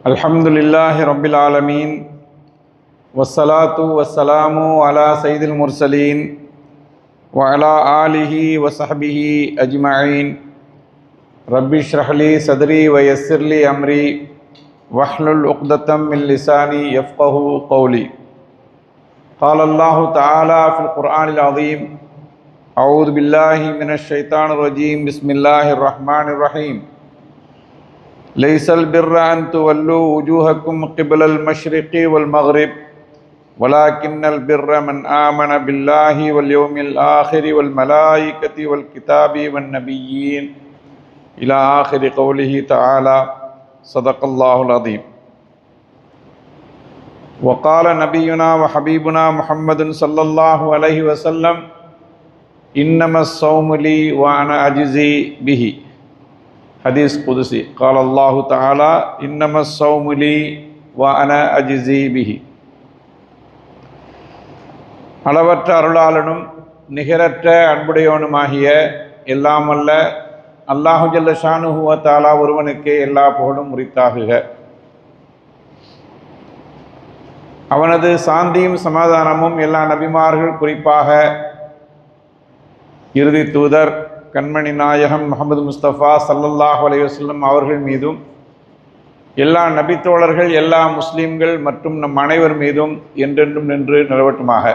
அல்ஹம்துலில்லாஹி ரப்பில் ஆலமீன் வஸ்ஸலாத்து வஸ்ஸலாமு அலா சய்யிதில் முர்சலீன் வ அலா ஆலிஹி வ ஸஹ்பிஹி அஜ்மஈன். ரப்பி ஷ்ரஹ் லி ஸத்ரி வ யஸ்ஸிர் லி அம்ரி வஹ்லுல் உக்தத்தம் மின் லிசானி யஃப்கஹு கௌலி. قال الله تعالى في القرآن العظيم أعوذ بالله من الشيطان الرجيم بسم الله الرحمن الرحيم. ليس البر أن تولوا وجوهكم قبل المشرق والمغرب ولكن البر من آمن بالله واليوم الآخر والملائكة والكتاب والنبيين إلى آخر قوله تعالى. صدق الله العظيم. وقال نبينا وحبيبنا محمد صلى الله عليه وسلم إنما الصوم لي وأنا أجزي به. ஹதீஸ் குதுசி. قال الله تعالى إنما الصوم لي وأنا أجزي به. அளவற்ற அருளாளனும் நிகரற்ற அன்புடையவனுமாகிய எல்லாம் அல்ல அல்லாஹு ஜல்ல ஷானுஹு வ தஆலா ஒருவனுக்கே எல்லா புகழும் உரித்தாகுக. அவனது சாந்தியும் சமாதானமும் எல்லா நபிமார்கள், குறிப்பாக இறுதி தூதர் கண்மணி நாயகம் முஹம்மது முஸ்தபா ஸல்லல்லாஹு அலைஹி வஸல்லம் அவர்கள் மீதும், எல்லா நபித்தோழர்கள், எல்லா முஸ்லீம்கள் மற்றும் நம் அனைவர் மீதும் என்றென்றும் நின்று நிலவட்டுமாக.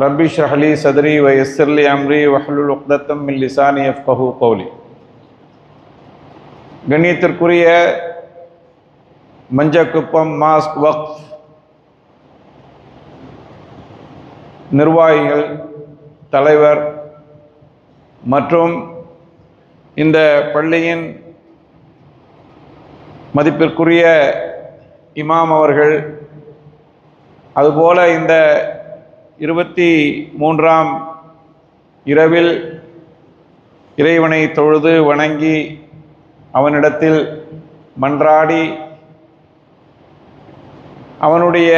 ரப்பி ஷ்ரஹ் லி ஸத்ரி வ யஸ்ஸிர் லி அம்ரி வஹ்லுல் உக்தத்தம் மின் லிசானி யஃப்கஹு கௌலி. கண்ணியத்திற்குரிய மஞ்சக்குப்பம் மாஸ்க் வக்ஃப் நிர்வாகிகள், தலைவர் மற்றும் இந்த பள்ளியின் மதிப்பிற்குரிய இமாம் அவர்கள், அதுபோல இந்த 23ஆம் இரவில் இறைவனை தொழுது வணங்கி அவனிடத்தில் மன்றாடி அவனுடைய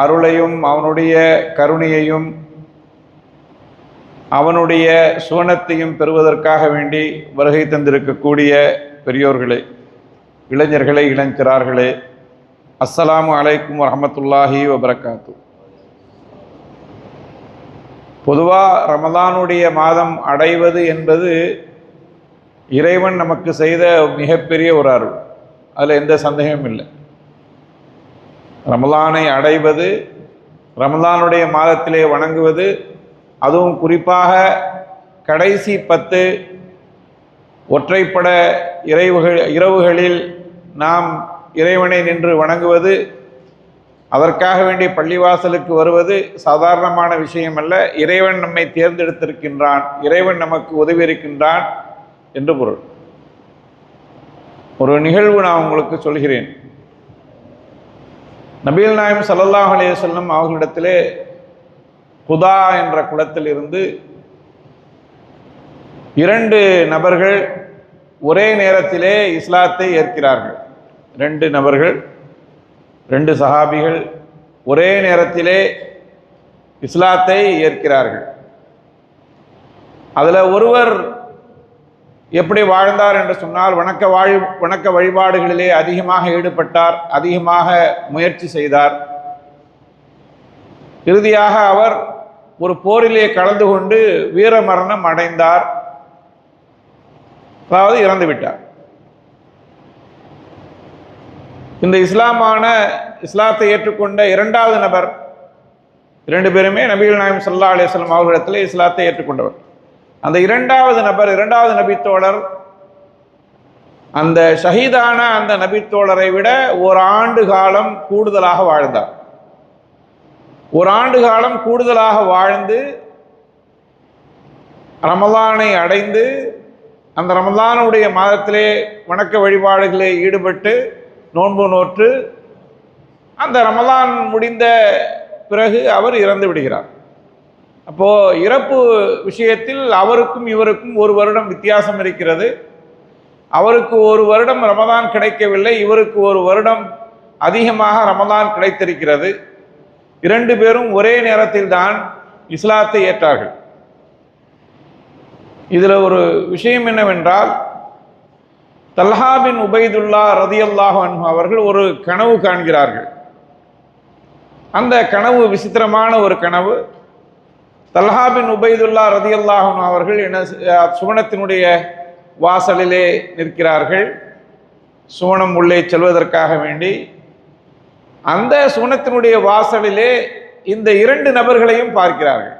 அருளையும் அவனுடைய கருணையையும் அவனுடைய சுவனத்தையும் பெறுவதற்காக வேண்டி வருகை தந்திருக்கக்கூடிய பெரியோர்களே, இளைஞர்களே, இளைஞரார்களே, அஸ்ஸலாமு அலைக்கும் வரஹ்மத்துல்லாஹி வபரகாத்து. பொதுவாக ரமலானுடைய மாதம் அடைவது என்பது இறைவன் நமக்கு செய்த மிகப்பெரிய ஒரு அருள், அதில் எந்த சந்தேகமும் இல்லை. ரமலானை அடைவது, ரமலானுடைய மாதத்திலே வணங்குவது, அதுவும் குறிப்பாக கடைசி 10 ஒற்றைப்பட இரவுகளில் நாம் இறைவனை நின்று வணங்குவது, அதற்காக வேண்டிய பள்ளிவாசலுக்கு வருவது சாதாரணமான விஷயம் அல்ல. இறைவன் நம்மை தேர்ந்தெடுத்திருக்கின்றான், இறைவன் நமக்கு உதவி இருக்கின்றான் என்று பொருள். ஒரு நிகழ்வு நான் உங்களுக்கு சொல்கிறேன். நபிகள் நாயகம் ஸல்லல்லாஹு அலைஹி வஸல்லம் அவர்களிடத்திலே குதா என்ற குளத்தில் இருந்து 2 நபர்கள் ஒரே நேரத்திலே இஸ்லாத்தை ஏற்கிறார்கள். 2 நபர்கள், 2 சஹாபிகள் ஒரே நேரத்திலே இஸ்லாத்தை ஏற்கிறார்கள். அதில் ஒருவர் எப்படி வாழ்ந்தார் என்று சொன்னால், வணக்க வழிபாடுகளிலே அதிகமாக ஈடுபட்டார், அதிகமாக முயற்சி செய்தார். இறுதியாக அவர் ஒரு போரிலே கலந்து கொண்டு வீர மரணம் அடைந்தார், அதாவது இறந்து விட்டார். இந்த இஸ்லாத்தை ஏற்றுக்கொண்ட 2வது நபர், 2 பேருமே நபிகள் நாயகம் ஸல்லல்லாஹு அலைஹி வஸல்லம் அவர்களிடத்தில் இஸ்லாத்தை ஏற்றுக்கொண்டவர். அந்த 2வது நபர், 2வது நபித்தோழர், அந்த ஷஹீதான அந்த நபித்தோழரை விட 1 ஆண்டு காலம் கூடுதலாக வாழ்ந்தார். 1 ஆண்டு காலம் கூடுதலாக வாழ்ந்து ரமலானை அடைந்து, அந்த ரமலானுடைய மாதத்திலே வணக்க வழிபாடுகளில் ஈடுபட்டு நோன்பு நோற்று அந்த ரமலான் முடிந்த பிறகு அவர் இறந்து விடுகிறார். அப்போது இறப்பு விஷயத்தில் அவருக்கும் இவருக்கும் 1 வருடம் வித்தியாசம் இருக்கிறது. அவருக்கு 1 வருடம் ரமலான் கிடைக்கவில்லை, இவருக்கு 1 வருடம் அதிகமாக ரமலான் கிடைத்திருக்கிறது. 2 பேரும் ஒரே நேரத்தில் தான் இஸ்லாத்தை ஏற்றார்கள். இதில் ஒரு விஷயம் என்னவென்றால், தல்ஹா பின் உபைதுல்லா ரதியல்லாஹு அன்ஹு அவர்கள் ஒரு கனவு காண்கிறார்கள். அந்த கனவு விசித்திரமான ஒரு கனவு. தல்ஹா பின் உபைதுல்லா ரதியல்லாஹு அன்ஹு அவர்கள் சுவனத்தினுடைய வாசலிலே நிற்கிறார்கள், சுவனம் உள்ளே செல்வதற்காக வேண்டி. அந்த சுவனத்தினுடைய வாசலிலே இந்த இரண்டு நபர்களையும் பார்க்கிறார்கள்.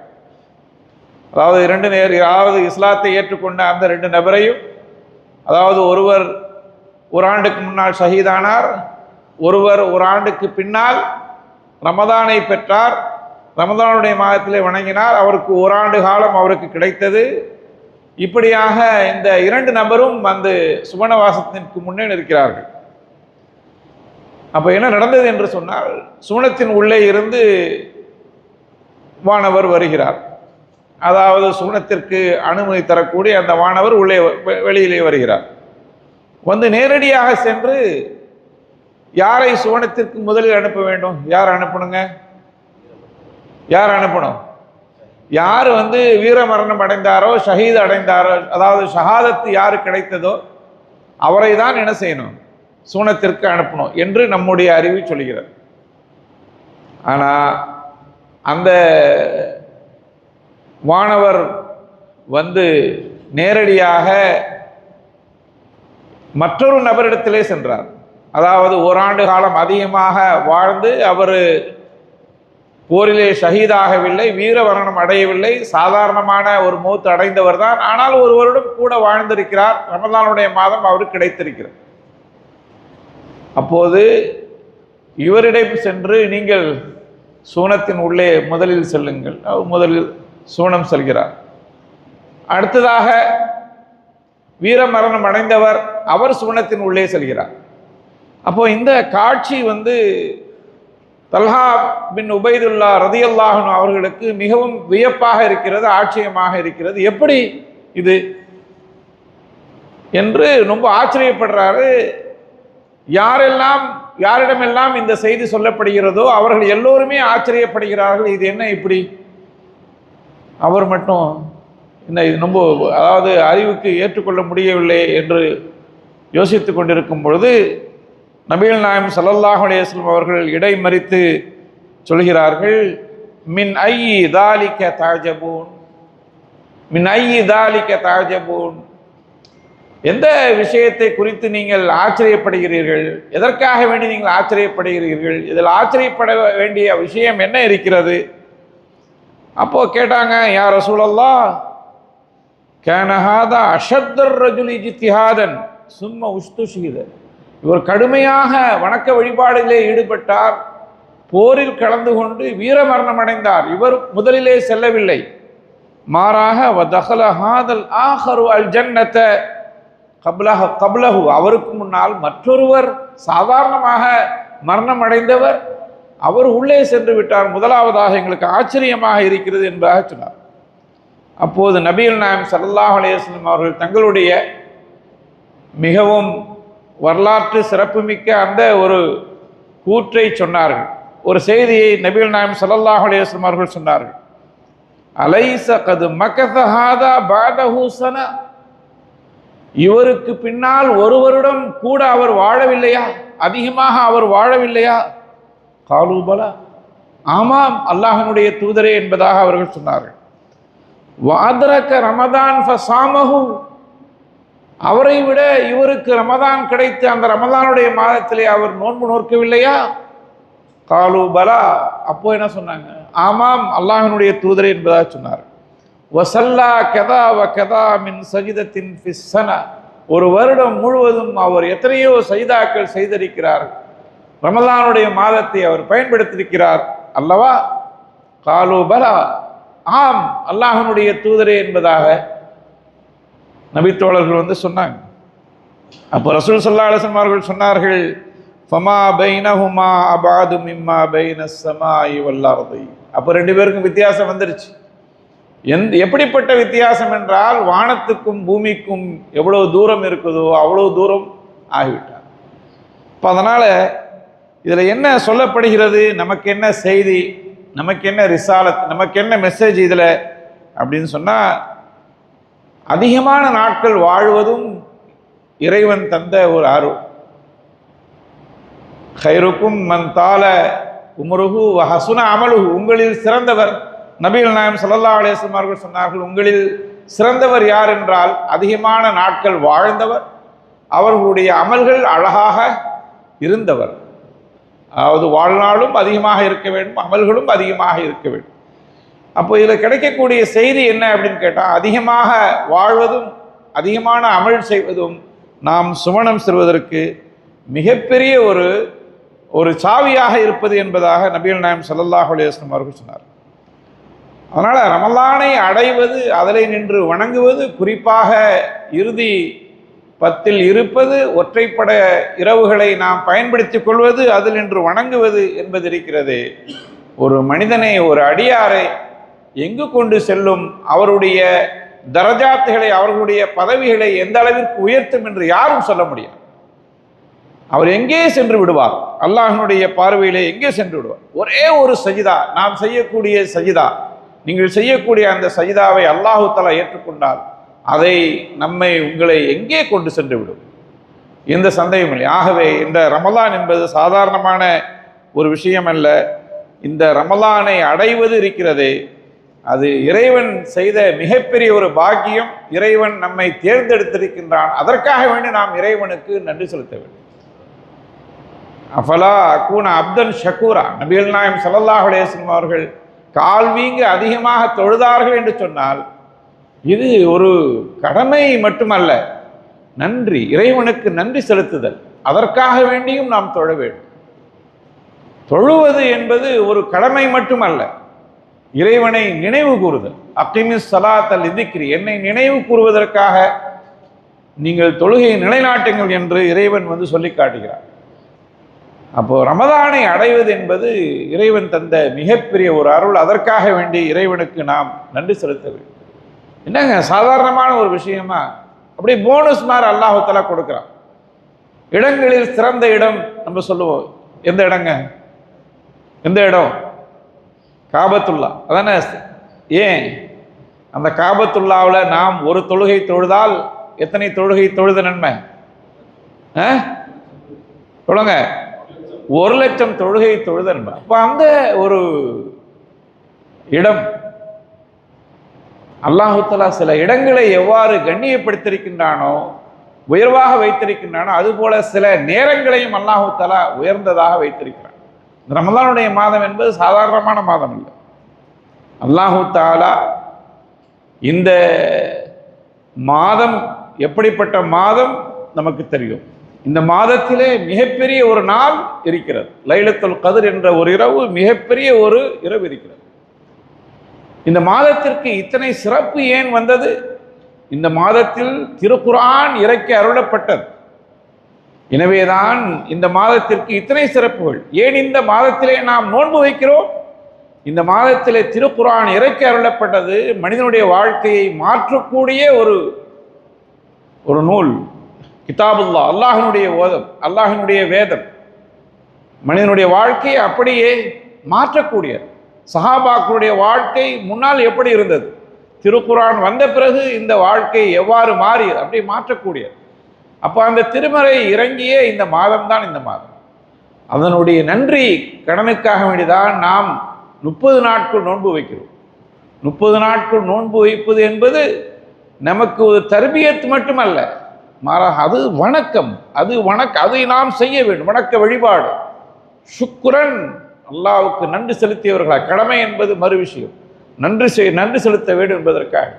அதாவது இஸ்லாத்தை ஏற்றுக்கொண்ட அந்த ரெண்டு நபரையும், அதாவது ஒருவர் ஒரு ஆண்டுக்கு முன்னால் ஷஹீதானார், ஒருவர் ஒரு ஆண்டுக்கு பின்னால் ரமதானை பெற்றார், ரமதானுடைய மாதத்திலே வணங்கினார், அவருக்கு ஓராண்டு காலம் அவருக்கு கிடைத்தது. இப்படியாக இந்த இரண்டு நபரும் அந்த சுவனவாசத்திற்கு முன்னே நிற்கிறார்கள். அப்ப என்ன நடந்தது என்று சொன்னால், சுவனத்தின் உள்ளே இருந்து வானவர் வருகிறார். அதாவது சுவனத்திற்கு அனுமதி தரக்கூடிய அந்த வானவர் உள்ளே வெளியிலே வருகிறார். வந்து நேரடியாக சென்று யாரை சுவனத்திற்கு முதலில் அனுப்ப வேண்டும்? யார் அனுப்பணுங்க? யார் அனுப்பணும்? யார் வீர மரணம் அடைந்தாரோ, ஷஹீத் அடைந்தாரோ, அதாவது ஷஹாதத்து யாரு கிடைத்ததோ அவரை தான் என்ன செய்யணும்? சுவனத்திற்கு அனுப்பணும் என்று நம்முடைய அறிவு சொல்கிறது. ஆனா அந்த வானவர் நேரடியாக மற்றொரு நபரிடத்திலே சென்றார். அதாவது ஓராண்டு காலம் அதிகமாக வாழ்ந்து அவர் போரிலே ஷஹீதாகவில்லை, வீர மரணம் அடையவில்லை, சாதாரணமான ஒரு மௌத் அடைந்தவர் தான். ஆனால் ஒரு வருடம் கூட வாழ்ந்திருக்கிறார், ரமலானுடைய மாதம் அவருக்கு கிடைத்திருக்கிறார். அப்போது இவரிடம் சென்று நீங்கள் சூனத்தின் உள்ளே முதலில் செல்லுங்கள். முதலில் சூனம் செல்கிறார். அடுத்ததாக வீர மரணம் அடைந்தவர், அவர் சூனத்தின் உள்ளே செல்கிறார். அப்போ இந்த காட்சி தல்ஹா பின் உபைதுல்லா ரதியல்லாஹு அன்ஹு அவர்களுக்கு மிகவும் வியப்பாக இருக்கிறது, ஆச்சரியமாக இருக்கிறது. எப்படி இது என்று ரொம்ப ஆச்சரியப்படுறாரு. யாரிடமெல்லாம் இந்த செய்தி சொல்லப்படுகிறதோ அவர்கள் எல்லோருமே ஆச்சரியப்படுகிறார்கள். இது என்ன இப்படி? அவர் மட்டும் என்ன இது ரொம்ப, அதாவது அறிவுக்கு ஏற்றுக்கொள்ள முடியவில்லை என்று யோசித்துக் கொண்டிருக்கும் பொழுது நபிகள் நாயகம் ஸல்லல்லாஹு அலைஹி வஸல்லம் அவர்கள் இடைமறித்து சொல்கிறார்கள், மின் ஐயி தாலிக தஅஜபூன், மின் ஐயி தாலிக தஅஜபூன். எந்த விஷயத்தை குறித்து நீங்கள் ஆச்சரியப்படுகிறீர்கள்? எதற்காக வேண்டி நீங்கள் ஆச்சரியப்படுகிறீர்கள்? இதில் ஆச்சரியப்பட வேண்டிய விஷயம் என்ன இருக்கிறது? அப்போ கேட்டாங்க, யா ரசூலல்லாஹ், கான ஹாதா அஷத்தர் ரஜுலி இஜ்திஹாதன் சும்ம உஸ்துஷீத. இவர் கடுமையாக வணக்க வழிபாடிலே ஈடுபட்டார், போரில் கலந்து கொண்டு வீர மரணம் அடைந்தார். இவர் முதலிலே செல்லவில்லை, மாறாக வதஹல ஹாதல் ஆஹரு அல் ஜன்னத கப்லஹு, அவருக்கு முன்னால் மற்றொருவர் சாதாரணமாக மரணம் அடைந்தவர், அவர் உள்ளே சென்று விட்டார். முதலாவதாக எங்களுக்கு ஆச்சரியமாக இருக்கிறது என்பதாக சொன்னார். அப்போது நபிகள் நாயகம் ஸல்லல்லாஹு அலைஹி வஸல்லம் அவர்கள் தங்களுடைய மிகவும் வரலாற்று சிறப்புமிக்க அந்த ஒரு கூற்றை சொன்னார்கள். ஒரு செய்தியை நபிகள் நாயகம் ஸல்லல்லாஹு அலைஹி வஸல்லம் அவர்கள் சொன்னார்கள். அலைஸ கத் மக்கஸ ஹாதா பஅதஹு ஸனா, இவருக்கு பின்னால் ஒரு வருடம் கூட அவர் வாழவில்லையா? அதிகமாக அவர் வாழவில்லையா? காலூ பலா, ஆமாம் அல்லாஹ்வினுடைய தூதரே என்பதாக அவர்கள் சொன்னார்கள். வஅத்ரக ரமதான் ஃபஸாமஹு, அவரை விட இவருக்கு ரமதான் கிடைத்து அந்த ரமதானுடைய மாதத்திலே அவர் நோன்பு நோக்கவில்லையா? காலூ பலா, அப்போ என்ன சொன்னாங்க? ஆமாம் அல்லாஹ்வினுடைய தூதரே என்பதாக சொன்னார். வசல்லா கதா வ கதா மின் சஜிதத்தின் ஃபிஸ் ஸனா, ஒரு வருடம் முழுவதும் அவர் எத்தனையோ சஜிதாக்கள் செய்திருக்கிறார், ரமலானுடைய மாதத்தை அவர் பயன்படுத்தியிருக்கிறார் அல்லவா? காலூ பலா, ஆம் அல்லாஹ்வினுடைய தூதரே என்பதாக நபித்தோழர்கள் சொன்னாங்க. அப்போ ரசூல் ஸல்லல்லாஹு அலைஹி வஸல்லம் அவர்கள் சொன்னார்கள், ஃபமா பைனஹுமா அபஅது மிம்மா பைனஸ் ஸமாஇ வல் அர்தி. அப்போ ரெண்டு பேருக்கும் வித்தியாசம் வந்துருச்சு. எப்படிப்பட்ட வித்தியாசம் என்றால், வானத்துக்கும் பூமிக்கும் எவ்வளவு தூரம் இருக்குதோ அவ்வளவு தூரம் ஆகிவிட்டார். இப்போ அதனால இதில் என்ன சொல்லப்படுகிறது? நமக்கு என்ன செய்தி, நமக்கு என்ன ரிசாலத், நமக்கு என்ன மெசேஜ் இதில் அப்படின்னு சொன்னால், அதிகமான நாட்கள் வாழ்வதும் இறைவன் தந்த ஒரு அருள். ஹைருக்கும் மன் தால உம்ருஹு வ ஹசுன அமலுஹு, உங்களில் சிறந்தவர், நபிகள் நாயகம் ஸல்லல்லாஹு அலைஹி வஸல்லம் அவர்கள் சொன்னார்கள், உங்களில் சிறந்தவர் யார் என்றால் அதிகமான நாட்கள் வாழ்ந்தவர், அவர்களுடைய அமல்கள் அழகாக இருந்தவர். அதாவது வாழ்நாளும் அதிகமாக இருக்க வேண்டும், அமல்களும் அதிகமாக இருக்க வேண்டும். அப்போ இதில் கிடைக்கக்கூடிய செய்தி என்ன அப்படின்னு கேட்டால், அதிகமாக வாழ்வதும் அதிகமான அமல் செய்வதும் நாம் சுமணம் செல்வதற்கு மிகப்பெரிய ஒரு சாவியாக இருப்பது என்பதாக நபிகள் நாயகம் ஸல்லல்லாஹு அலைஹி வஸல்லம் அவர்கள் சொன்னார். அதனால் ரமலானை அடைவது, அதிலே நின்று வணங்குவது, குறிப்பாக இறுதி 10 இருப்பது, ஒற்றைப்பட இரவுகளை நாம் பயன்படுத்திக் கொள்வது, அதில் நின்று வணங்குவது என்பது இருக்கிறது, ஒரு மனிதனை, ஒரு அடியாரை எங்கு கொண்டு செல்லும், அவருடைய தரஜாத்துகளை, அவர்களுடைய பதவிகளை எந்த அளவிற்கு உயர்த்தும் என்று யாரும் சொல்ல முடியாது. அவர் எங்கே சென்று விடுவார், அல்லாஹ்வினுடைய பார்வையிலே எங்கே சென்று விடுவார். ஒரே ஒரு சஜிதா, நாம் செய்யக்கூடிய சஜிதா, நீங்கள் செய்யக்கூடிய அந்த சஜிதாவை அல்லாஹு தஆலா ஏற்றுக்கொண்டால் அதை உங்களை எங்கே கொண்டு சென்று விடும், எந்த சந்தேகமும் இல்லை. ஆகவே இந்த ரமலான் என்பது சாதாரணமான ஒரு விஷயம் அல்ல. இந்த ரமலானை அடைவது இருக்கிறதே, அது இறைவன் செய்த மிகப்பெரிய ஒரு பாக்கியம். இறைவன் நம்மை தேர்ந்தெடுத்திருக்கின்றான், அதற்காக வேண்டி நாம் இறைவனுக்கு நன்றி செலுத்த வேண்டும். அஃபலா அக்கூன அப்தன் ஷக்கூரா, நபிகள் நாயகம் ஸல்லல்லாஹு அலைஹி வஸல்லம் அவர்கள் கால் வீங்க அதிகமாக தொழுதார்கள் என்று சொன்னால் இது ஒரு கடமை மட்டுமல்ல, நன்றி, இறைவனுக்கு நன்றி செலுத்துதல். அதற்காக வேண்டியும் நாம் தொழ வேண்டும். தொழுவது என்பது ஒரு கடமை மட்டுமல்ல, இறைவனை நினைவு கூறுதல். அக்கிமிஸ் ஸலாத்த லிதிக்ரி, என்னை நினைவு கூறுவதற்காக நீங்கள் தொழுகையை நிலைநாட்டுங்கள் என்று இறைவன் சொல்லி காட்டுகிறார். அப்போ ரமதானை அடைவது என்பது இறைவன் தந்த மிகப்பெரிய ஒரு அருள். அதற்காக வேண்டி இறைவனுக்கு நாம் நன்றி செலுத்த வேண்டும். என்னங்க சாதாரணமான ஒரு விஷயமா, அப்படியே போனஸ் மாதிரி அல்லாஹ் தஆலா கொடுக்குறான். இடங்களில் சிறந்த இடம் நம்ம சொல்லுவோம், எந்த இடங்க, எந்த இடம்? காபத்துல்லா, அதானே? ஏன் அந்த காபத்துல்லாவில் நாம் ஒரு தொழுகை தொழுதால் எத்தனை தொழுகை தொழுத நன்மை? சொல்லுங்க, 1,00,000 தொழுகை தொழுத நன்மை. அப்போ அந்த ஒரு இடம் அல்லாஹு தஆலா சில இடங்களை எவ்வாறு கண்ணியப்படுத்தியிருக்கின்றானோ, உயர்வாக வைத்திருக்கின்றானோ, அதுபோல சில நேரங்களையும் அல்லாஹு தஆலா உயர்ந்ததாக வைத்திருக்கிறான். இந்த ரமலானுடைய மாதம் என்பது சாதாரணமான மாதம் இல்லை. அல்லாஹு தஆலா இந்த மாதம் எப்படிப்பட்ட மாதம் நமக்கு தெரியும். இந்த மாதத்திலே மிகப்பெரிய ஒரு நாள் இருக்கிறது, லைலத்துல் கத்ர் என்ற ஒரு இரவு, மிகப்பெரிய ஒரு இரவு இருக்கிறது. இந்த மாதத்திற்கு இத்தனை சிறப்பு ஏன் வந்தது? இந்த மாதத்தில் திருக்குர்ஆன் இறக்கி அருளப்பட்டது. எனவேதான் இந்த மாதத்திற்கு இத்தனை சிறப்புகள். ஏன் இந்த மாதத்திலே நாம் நோன்பு வைக்கிறோம்? இந்த மாதத்திலே திருக்குர்ஆன் இறக்கி அருளப்பட்டது. மனிதனுடைய வாழ்க்கையை மாற்றக்கூடிய ஒரு நூல், கிதாபுல்லா, அல்லாஹ்வினுடைய ஓதம், அல்லாஹ்வினுடைய வேதம். மனிதனுடைய வாழ்க்கையை அப்படியே மாற்றக்கூடியது. சஹாபாக்களுடைய வாழ்க்கை முன்னால் எப்படி இருந்தது, திருக்குர்ஆன் வந்த பிறகு இந்த வாழ்க்கை எவ்வாறு மாறியது, அப்படியே மாற்றக்கூடியது. அப்போ அந்த திருமறை இறங்கிய இந்த மாதம் தான் இந்த மாதம். அதனுடைய நன்றி கடனுக்காக வேண்டிதான் நாம் 30 நாட்கள் நோன்பு வைக்கிறோம். 30 நாட்கள் நோன்பு வைப்பது என்பது நமக்கு ஒரு தர்பியத் மட்டுமல்ல, மாறாக அது வணக்கம், அதை நாம் செய்ய வேண்டும். வணக்க வழிபாடு, சுக்ரன், அல்லாஹ்வுக்கு நன்றி செலுத்தியவர்களாக. கடமை என்பது மறு விஷயம், நன்றி செலுத்த வேண்டும் என்பதற்காக.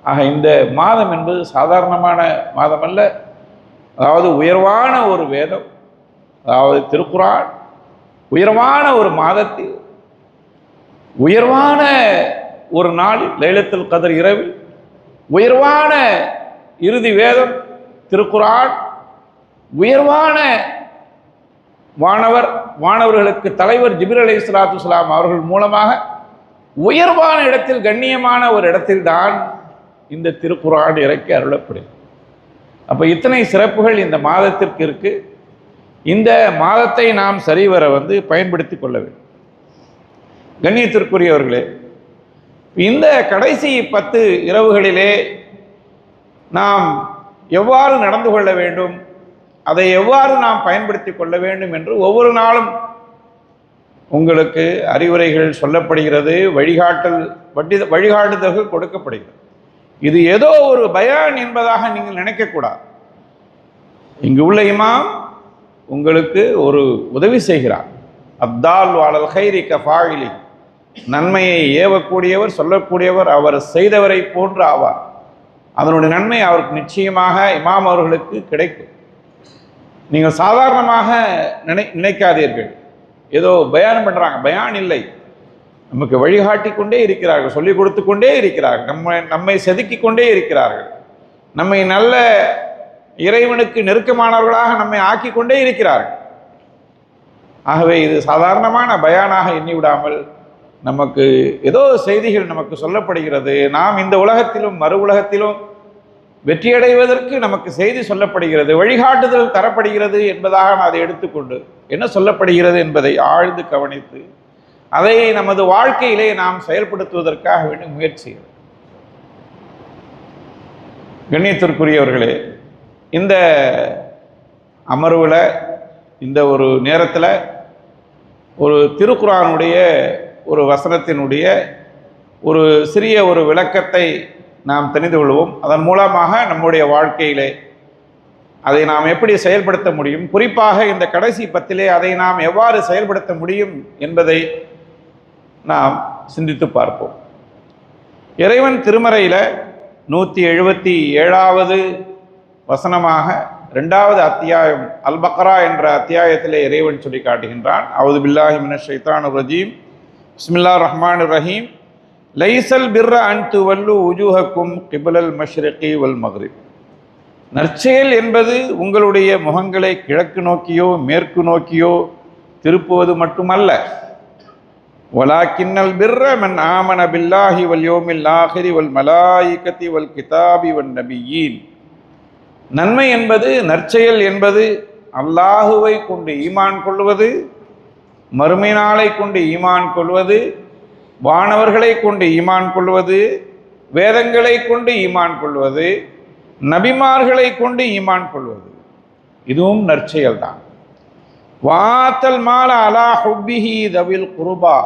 ஆக இந்த மாதம் என்பது சாதாரணமான மாதம் அல்ல. அதாவது உயர்வான ஒரு வேதம், அதாவது திருக்குர்ஆன், உயர்வான ஒரு மாதத்தில், உயர்வான ஒரு நாளில், லைலத்துல் கத்ர் இரவில், உயர்வான இறுதி வேதம் திருக்குர்ஆன், உயர்வான வானவர்களுக்கு தலைவர் ஜிப்ரீல் அலைஹிஸ்ஸலாத்து வஸ்ஸலாம் அவர்கள் மூலமாக உயர்வான இடத்தில், கண்ணியமான ஒரு இடத்தில் தான் இந்த திருக்குர்ஆன் இறக்கி அருளப்படுகிறது. அப்போ இத்தனை சிறப்புகள் இந்த மாதத்திற்கு இருக்கு. இந்த மாதத்தை நாம் சரிவர பயன்படுத்தி கொள்ள வேண்டும். கண்ணியத்திற்குரியவர்களே, இந்த கடைசி 10 இரவுகளிலே நாம் எவ்வாறு நடந்து கொள்ள வேண்டும், அதை எவ்வாறு நாம் பயன்படுத்தி கொள்ள வேண்டும் என்று ஒவ்வொரு நாளும் உங்களுக்கு அறிவுரைகள் சொல்லப்படுகிறது, வழிகாட்டுதல்கள் கொடுக்கப்படுகிறது. இது ஏதோ ஒரு பயான் என்பதாக நீங்கள் நினைக்கக்கூடாது. இங்கு உள்ள இமாம் உங்களுக்கு ஒரு உதவி செய்கிறார். அத்தால் அலல் கைரி கஃபாயிலி, நன்மையை ஏவக்கூடியவர், சொல்லக்கூடியவர் அவர் செய்தவரை போன்று ஆவார். அதனுடைய நன்மை அவருக்கு நிச்சயமாக இமாம் அவர்களுக்கு கிடைக்கும். நீங்கள் சாதாரணமாக நினைக்காதீர்கள், ஏதோ பயான் பண்ணுறாங்க, பயான் இல்லை. நமக்கு வழிகாட்டி கொண்டே இருக்கிறார்கள், சொல்லிக் கொடுத்து கொண்டே இருக்கிறார்கள், நம்மை செதுக்கி கொண்டே இருக்கிறார்கள், நம்மை நல்ல இறைவனுக்கு நெருக்கமானவர்களாக நம்மை ஆக்கி கொண்டே இருக்கிறார்கள். ஆகவே இது சாதாரணமான பயானாக எண்ணிவிடாமல், நமக்கு ஏதோ செய்திகள் நமக்கு சொல்லப்படுகிறது, நாம் இந்த உலகத்திலும் மறு உலகத்திலும் வெற்றியடைவதற்கு நமக்கு செய்தி சொல்லப்படுகிறது, வழிகாட்டுதல் தரப்படுகிறது என்பதாக நான் அதை எடுத்துக்கொண்டு என்ன சொல்லப்படுகிறது என்பதை ஆழ்ந்து கவனித்து அதை நமது வாழ்க்கையிலே நாம் செயல்படுத்துவதற்காக வேண்டிய முயற்சி. கண்ணியத்திற்குரியவர்களே, இந்த அமர்வில் இந்த ஒரு நேரத்தில் ஒரு திருக்குர்ஆனுடைய ஒரு வசனத்தினுடைய ஒரு சிறிய ஒரு விளக்கத்தை நாம் தெரிந்து கொள்வோம். அதன் மூலமாக நம்முடைய வாழ்க்கையிலே அதை நாம் எப்படி செயல்படுத்த முடியும், குறிப்பாக இந்த கடைசி பத்திலே அதை நாம் எவ்வாறு செயல்படுத்த முடியும் என்பதை நாம் சிந்தித்து பார்ப்போம். இறைவன் திருமறையில் 177வது வசனமாக 2வது அத்தியாயம் அல் பக்ரா என்ற அத்தியாயத்திலே இறைவன் சொல்லி காட்டுகின்றான். அவுது பில்லாஹி மினஷ் ஷைத்தானிர் ரஜீம், பிஸ்மில்லாஹிர் ரஹ்மானிர் ரஹீம், லைசல் பிர்ர அன் துவல்லு உஜூஹக்கும் கிப்லல் மஷ்ரிகி வல் மக்ரிப். நற்செயல் என்பது உங்களுடைய முகங்களை கிழக்கு நோக்கியோ மேற்கு நோக்கியோ திருப்புவது மட்டுமல்ல, வலாக்கின்னல் பிர்ர மன் ஆமன பில்லாஹி வல் யௌமில் ஆஹிரி வல் மலாயிகத்தி வல் கிதாபி வன் நபியீன். நன்மை என்பது, நற்செயல் என்பது அல்லாஹுவை கொண்டு ஈமான் கொள்வது, மறுமை நாளை கொண்டு ஈமான் கொள்வது, வானவர்களை கொண்டு ஈமான் கொள்வது, வேதங்களை கொண்டு ஈமான் கொள்வது, நபிமார்களை கொண்டு ஈமான் கொள்வது, இதுவும் நற்செயல் தான். வாத்தல் மால அலா ஹுப்பிஹி தவில் குருபா,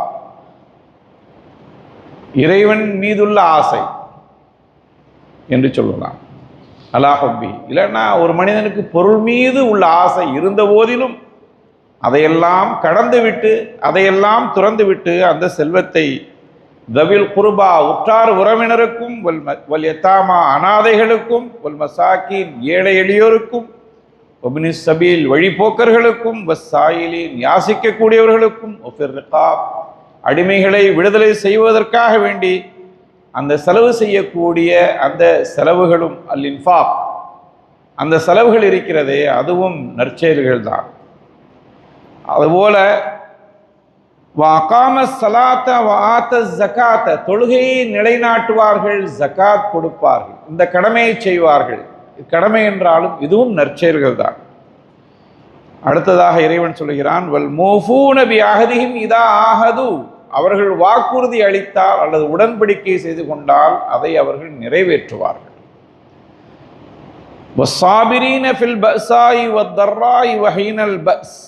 இறைவன் மீதுள்ள ஆசை என்று சொல்லலாம். அலா ஹுப்பி இல்லைன்னா ஒரு மனிதனுக்கு பொருள் மீது உள்ள ஆசை இருந்த போதிலும் அதையெல்லாம் கடந்து விட்டு, அதையெல்லாம் துறந்து விட்டு அந்த செல்வத்தை தவில் குருபா உற்றார் உறவினருக்கும், வல் யதாமா அனாதைகளுக்கும், வல் மசாக்கீன் ஏழை எளியோருக்கும், ஒப்னி சபீல் வழிபோக்கர்களுக்கும், வஸ்ஸாயிலின் யாசிக்கக்கூடியவர்களுக்கும், ஒஃபிர் ரிகாப் அடிமைகளை விடுதலை செய்வதற்காக வேண்டி அந்த செலவு செய்யக்கூடிய அந்த செலவுகளும், அல் இன்ஃபாக் அந்த செலவுகள் இருக்கிறதே அதுவும் நற்செயல்கள் தான். அதுபோல வஅகாம ஸலாத்த வஆத ஸகாத்த, தொழுகையை நிலைநாட்டுவார்கள், ஜகாத் கொடுப்பார்கள், இந்த கடமையை செய்வார்கள். கடமை என்றாலும் இதுவும் நற்செயல்கள் தான். அடுத்ததாக இறைவன் சொல்கிறான், வல் மூஃபூன பி அஹதிஹிம் இதா ஆஹது, அவர்கள் வாக்குறுதி அளித்தால் அல்லது உடன்படிக்கை செய்து கொண்டால் அதை அவர்கள் நிறைவேற்றுவார்கள். வஸ்ஸாபிரீன ஃபில் பஸாயி வத்தர்ராயி வஹீனல் பஸ்,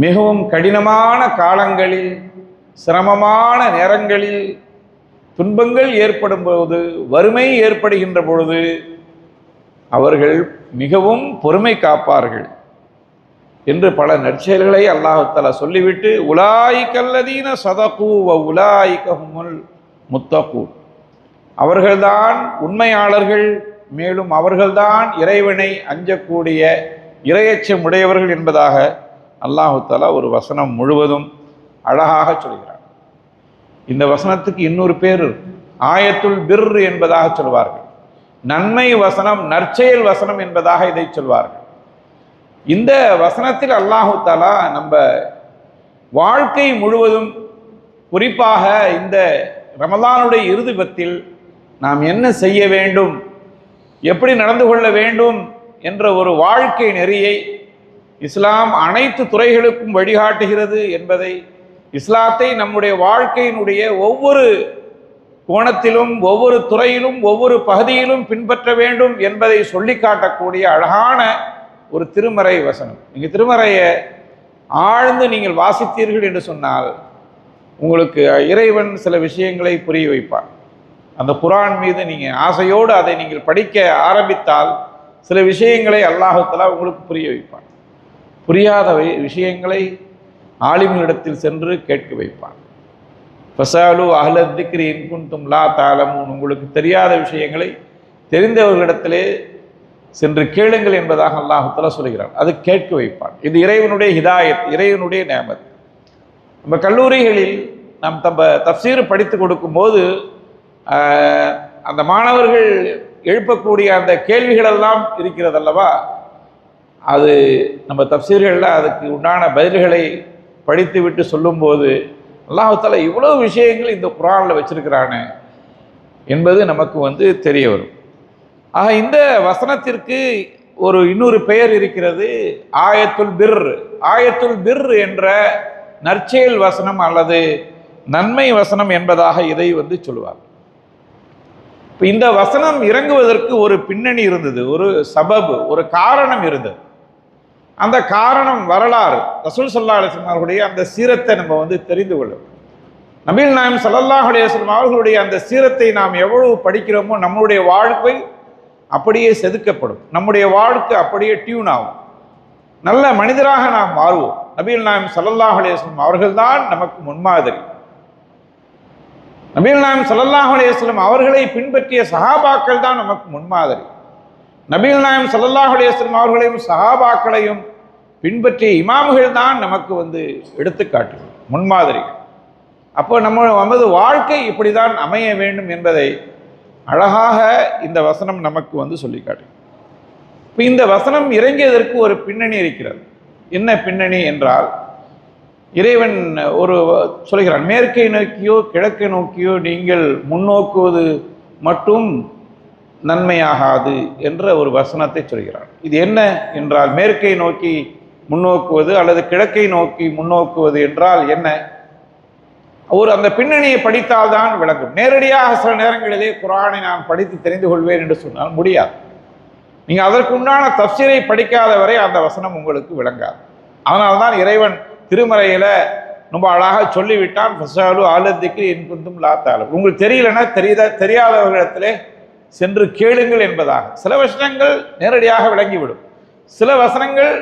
மிகவும் கடினமான காலங்களில், சிரமமான நேரங்களில், துன்பங்கள் ஏற்படும் பொழுது, வறுமை ஏற்படுகின்ற பொழுது அவர்கள் மிகவும் பொறுமை காப்பார்கள் என்று பல நற்செயல்களை அல்லாஹ் தஆலா சொல்லிவிட்டு, உலாயிகல்லதீன ஸதகு வ உலாயிக ஹுமுல் முத்தகூன், அவர்கள்தான் உண்மையாளர்கள், மேலும் அவர்கள்தான் இறைவனை அஞ்சக்கூடிய இறையச்சம் உடையவர்கள் என்பதாக அல்லாஹு தஆலா ஒரு வசனம் முழுவதும் அழகாக சொல்கிறார். இந்த வசனத்துக்கு இன்னொரு பேர் ஆயத்துல் பிர் என்பதாக சொல்வார்கள். நன்மை வசனம், நற்செயல் வசனம் என்பதாக இதை சொல்வார்கள். இந்த வசனத்தில் அல்லாஹு தஆலா நம்ம வாழ்க்கை முழுவதும், குறிப்பாக இந்த ரமலானுடைய இறுதி பத்தில் நாம் என்ன செய்ய வேண்டும், எப்படி நடந்து கொள்ள வேண்டும் என்ற ஒரு வாழ்க்கை நெறியை இஸ்லாம் அனைத்து துறைகளுக்கும் வழிகாட்டுகிறது என்பதை, இஸ்லாத்தை நம்முடைய வாழ்க்கையினுடைய ஒவ்வொரு கோணத்திலும் ஒவ்வொரு துறையிலும் ஒவ்வொரு பகுதியிலும் பின்பற்ற வேண்டும் என்பதை சொல்லி காட்டக்கூடிய அழகான ஒரு திருமறை வசனம். நீங்கள் திருமறையை ஆழ்ந்து நீங்கள் வாசித்தீர்கள் என்று சொன்னால் உங்களுக்கு இறைவன் சில விஷயங்களை புரிய வைப்பான். அந்த குர்ஆன் மீது நீங்கள் ஆசையோடு அதை நீங்கள் படிக்க ஆரம்பித்தால் சில விஷயங்களை அல்லாஹ் தஆலா உங்களுக்கு புரிய வைப்பான். புரியாத விஷயங்களை ஆலிம்களிடத்தில் சென்று கேட்க வைப்பான். ஃபஸாலு அஹ்ல திக்ரி இன் குன்தும் லா தஅலமூன், உங்களுக்கு தெரியாத விஷயங்களை தெரிந்தவர்களிடத்திலே சென்று கேளுங்கள் என்பதாக அல்லாஹ் தஆலா சொல்கிறான். அது கேட்க வைப்பான். இது இறைவனுடைய ஹிதாயத், இறைவனுடைய நேமத். நம்ம கல்லூரிகளில் நாம் தஃப்சீர் படித்து கொடுக்கும்போது அந்த மாணவர்கள் எழுப்பக்கூடிய அந்த கேள்விகளெல்லாம் இருக்கிறது அல்லவா, அது நம்ம தஃப்சீர்களில் அதுக்கு உண்டான பதில்களை படித்து விட்டு சொல்லும்போது அல்லாஹ் தஆலா இவ்வளவு விஷயங்கள் இந்த குர்ஆனில் வச்சிருக்கிறானே என்பது நமக்கு தெரிய வரும். ஆக இந்த வசனத்திற்கு ஒரு இன்னொரு பெயர் இருக்கிறது, ஆயத்துல் பிர். ஆயத்துல் பிர் என்ற நற்செயல் வசனம் அல்லது நன்மை வசனம் என்பதாக இதை சொல்லுவார். இப்போ இந்த வசனம் இறங்குவதற்கு ஒரு பின்னணி இருந்தது, ஒரு சபப், ஒரு காரணம் இருந்தது. அந்த காரணம் வரலாறு ரசூல் ஸல்லல்லாஹு அலைஹி வஸல்லம் அவர்களுடைய அந்த சீரத்தை நம்ம தெரிந்து கொள்ளும். நபிகள் நாயகம் ஸல்லல்லாஹு அலைஹி வஸல்லம் அவர்களுடைய அந்த சீரத்தை நாம் எவ்வளவு படிக்கிறோமோ நம்முடைய வாழ்க்கை அப்படியே செதுக்கப்படும், நம்முடைய வாழ்க்கை அப்படியே டியூன் ஆகும், நல்ல மனிதராக நாம் மாறுவோம். நபிகள் நாயகம் ஸல்லல்லாஹு அலைஹி வஸல்லம் அவர்கள்தான் நமக்கு முன்மாதிரி. நபிகள் நாயகம் ஸல்லல்லாஹு அலைஹி வஸல்லம் அவர்களை பின்பற்றிய சஹாபாக்கள் தான் நமக்கு முன்மாதிரி. நபிகள் நாயகம் ஸல்லல்லாஹு அலைஹி வஸல்லம் அவர்களையும் சஹாபாக்களையும் பின்பற்றிய இமாம்கள் தான் நமக்கு எடுத்துக்காட்டுகள், முன்மாதிரிகள். அப்போ நமது வாழ்க்கை இப்படி தான் அமைய வேண்டும் என்பதை அழகாக இந்த வசனம் நமக்கு சொல்லி காட்டு. இப்போ இந்த வசனம் இறங்கியதற்கு ஒரு பின்னணி இருக்கிறது. என்ன பின்னணி என்றால், இறைவன் சொல்கிறான், மேற்கை நோக்கியோ கிழக்கை நோக்கியோ நீங்கள் முன்னோக்குவது மட்டும் நன்மையாகாது என்ற ஒரு வசனத்தை சொல்கிறான். இது என்ன என்றால், மேற்கை நோக்கி முன்னோக்குவது அல்லது கிழக்கை நோக்கி முன்னோக்குவது என்றால் என்ன? அந்த பின்னணியை படித்தால்தான் விளங்கும். நேரடியாக சில நேரங்களிலே குர்ஆனை நான் படித்து தெரிந்து கொள்வேன் என்று சொன்னால் முடியாது. நீங்கள் அதற்குண்டான தஃப்சீரை படிக்காத வரை அந்த வசனம் உங்களுக்கு விளங்காது. அதனால்தான் இறைவன் திருமறையில் ரொம்ப அழகாக சொல்லிவிட்டான், ஃபஸாலு அஹ்ல திக்ரி இன் குன்தும் லா தஅலமூன். உங்களுக்கு தெரியலன்னா தெரியாதவர்களிடத்திலே சென்று கேளுங்கள் என்பதாக. சில வசனங்கள் நேரடியாக விளங்கிவிடும், சில வசனங்கள்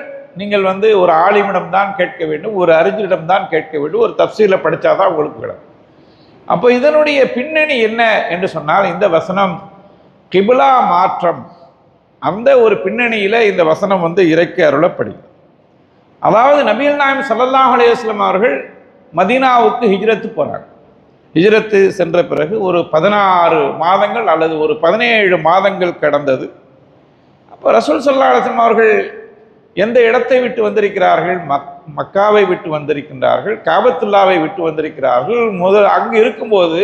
நீங்கள் ஒரு ஆலிமிடம் தான் கேட்க வேண்டும், ஒரு அறிஞரிடம் தான் கேட்க வேண்டும், ஒரு தஃப்சீரில் படித்தாதான் உங்களுக்கு விளங்கும். அப்போ இதனுடைய பின்னணி என்ன என்று சொன்னால், இந்த வசனம் கிப்லா மாற்றம், அந்த ஒரு பின்னணியில் இந்த வசனம் இறக்கி அருளப்படுகிறது. அதாவது நபிகள் நாயகம் ஸல்லல்லாஹு அலைஹி வஸல்லம் அவர்கள் மதீனாவுக்கு ஹிஜ்ரத்து போனாங்க. ஹிஜ்ரத்து சென்ற பிறகு ஒரு 16 மாதங்கள் அல்லது ஒரு 17 மாதங்கள் கடந்தது. அப்போ ரசூல் ஸல்லல்லாஹு அலைஹி வஸல்லம் அவர்கள் எந்த இடத்தை விட்டு வந்திருக்கிறார்கள்? மக்காவை விட்டு வந்திருக்கின்றார்கள், காபத்துல்லாவை விட்டு வந்திருக்கிறார்கள். அங்கு இருக்கும்போது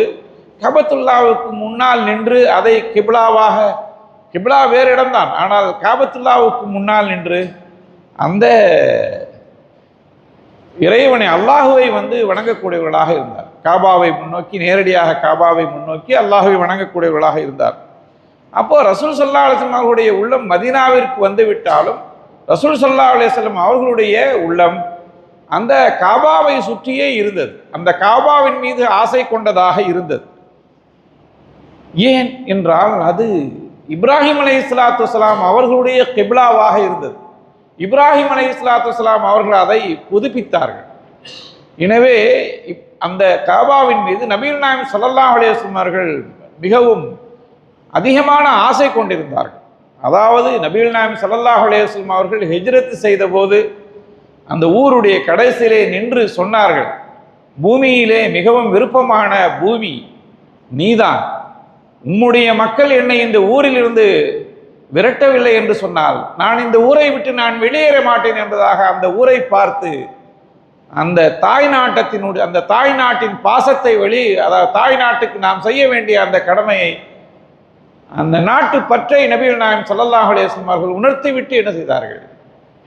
காபத்துல்லாவுக்கு முன்னால் நின்று அதை கிப்லாவாக, கிப்லா வேறு இடம்தான், ஆனால் காபத்துல்லாவுக்கு முன்னால் நின்று அந்த இறைவனை அல்லாஹுவை வணங்கக்கூடியவர்களாக இருந்தார். காபாவை முன்னோக்கி, நேரடியாக காபாவை முன்னோக்கி அல்லாஹுவை வணங்கக்கூடியவர்களாக இருந்தார். அப்போ ரசூல் ஸல்லல்லாஹு அலைஹி வஸல்லம் அவர்களுடைய உள்ளம் மதீனாவிற்கு வந்துவிட்டாலும் ரசூல் ஸல்லல்லாஹு அலைஹி வஸல்லம் அவர்களுடைய உள்ளம் அந்த காபாவை சுற்றியே இருந்தது, அந்த காபாவின் மீது ஆசை கொண்டதாக இருந்தது. ஏன் என்றால், அது இப்ராஹிம் அலைஹிஸ்ஸலாத்து வஸ்ஸலாம் அவர்களுடைய கிப்லாவாக இருந்தது. இப்ராஹிம் அலைஹிஸ்ஸலாத்து வஸ்ஸலாம் அவர்கள் அதை புதுப்பித்தார்கள். எனவே அந்த காபாவின் மீது நபிகள் நாயகம் ஸல்லல்லாஹு அலைஹி வஸல்லம் அவர்கள் மிகவும் அதிகமான ஆசை கொண்டிருந்தார்கள். அதாவது நபிகள் நாயகம் ஸல்லல்லாஹு அலைஹி வஸல்லம் அவர்கள் ஹிஜ்ரத் செய்த போது அந்த ஊருடைய கடைசியிலே நின்று சொன்னார்கள், பூமியிலே மிகவும் விருப்பமான பூமி நீதான், உம்முடைய மக்கள் என்னை இந்த ஊரிலிருந்து விரட்டவில்லை என்று சொன்னால் நான் இந்த ஊரை விட்டு நான் வெளியேற மாட்டேன் என்பதாக அந்த ஊரை பார்த்து அந்த தாய் நாட்டின் பாசத்தை அதாவது தாய் நாட்டுக்கு நாம் செய்ய வேண்டிய அந்த கடமையை, அந்த நாட்டு பற்றை நபிகள் நாயகம் ஸல்லல்லாஹு அலைஹி வஸல்லம் அவர்கள் உணர்த்திவிட்டு என்ன செய்தார்கள்?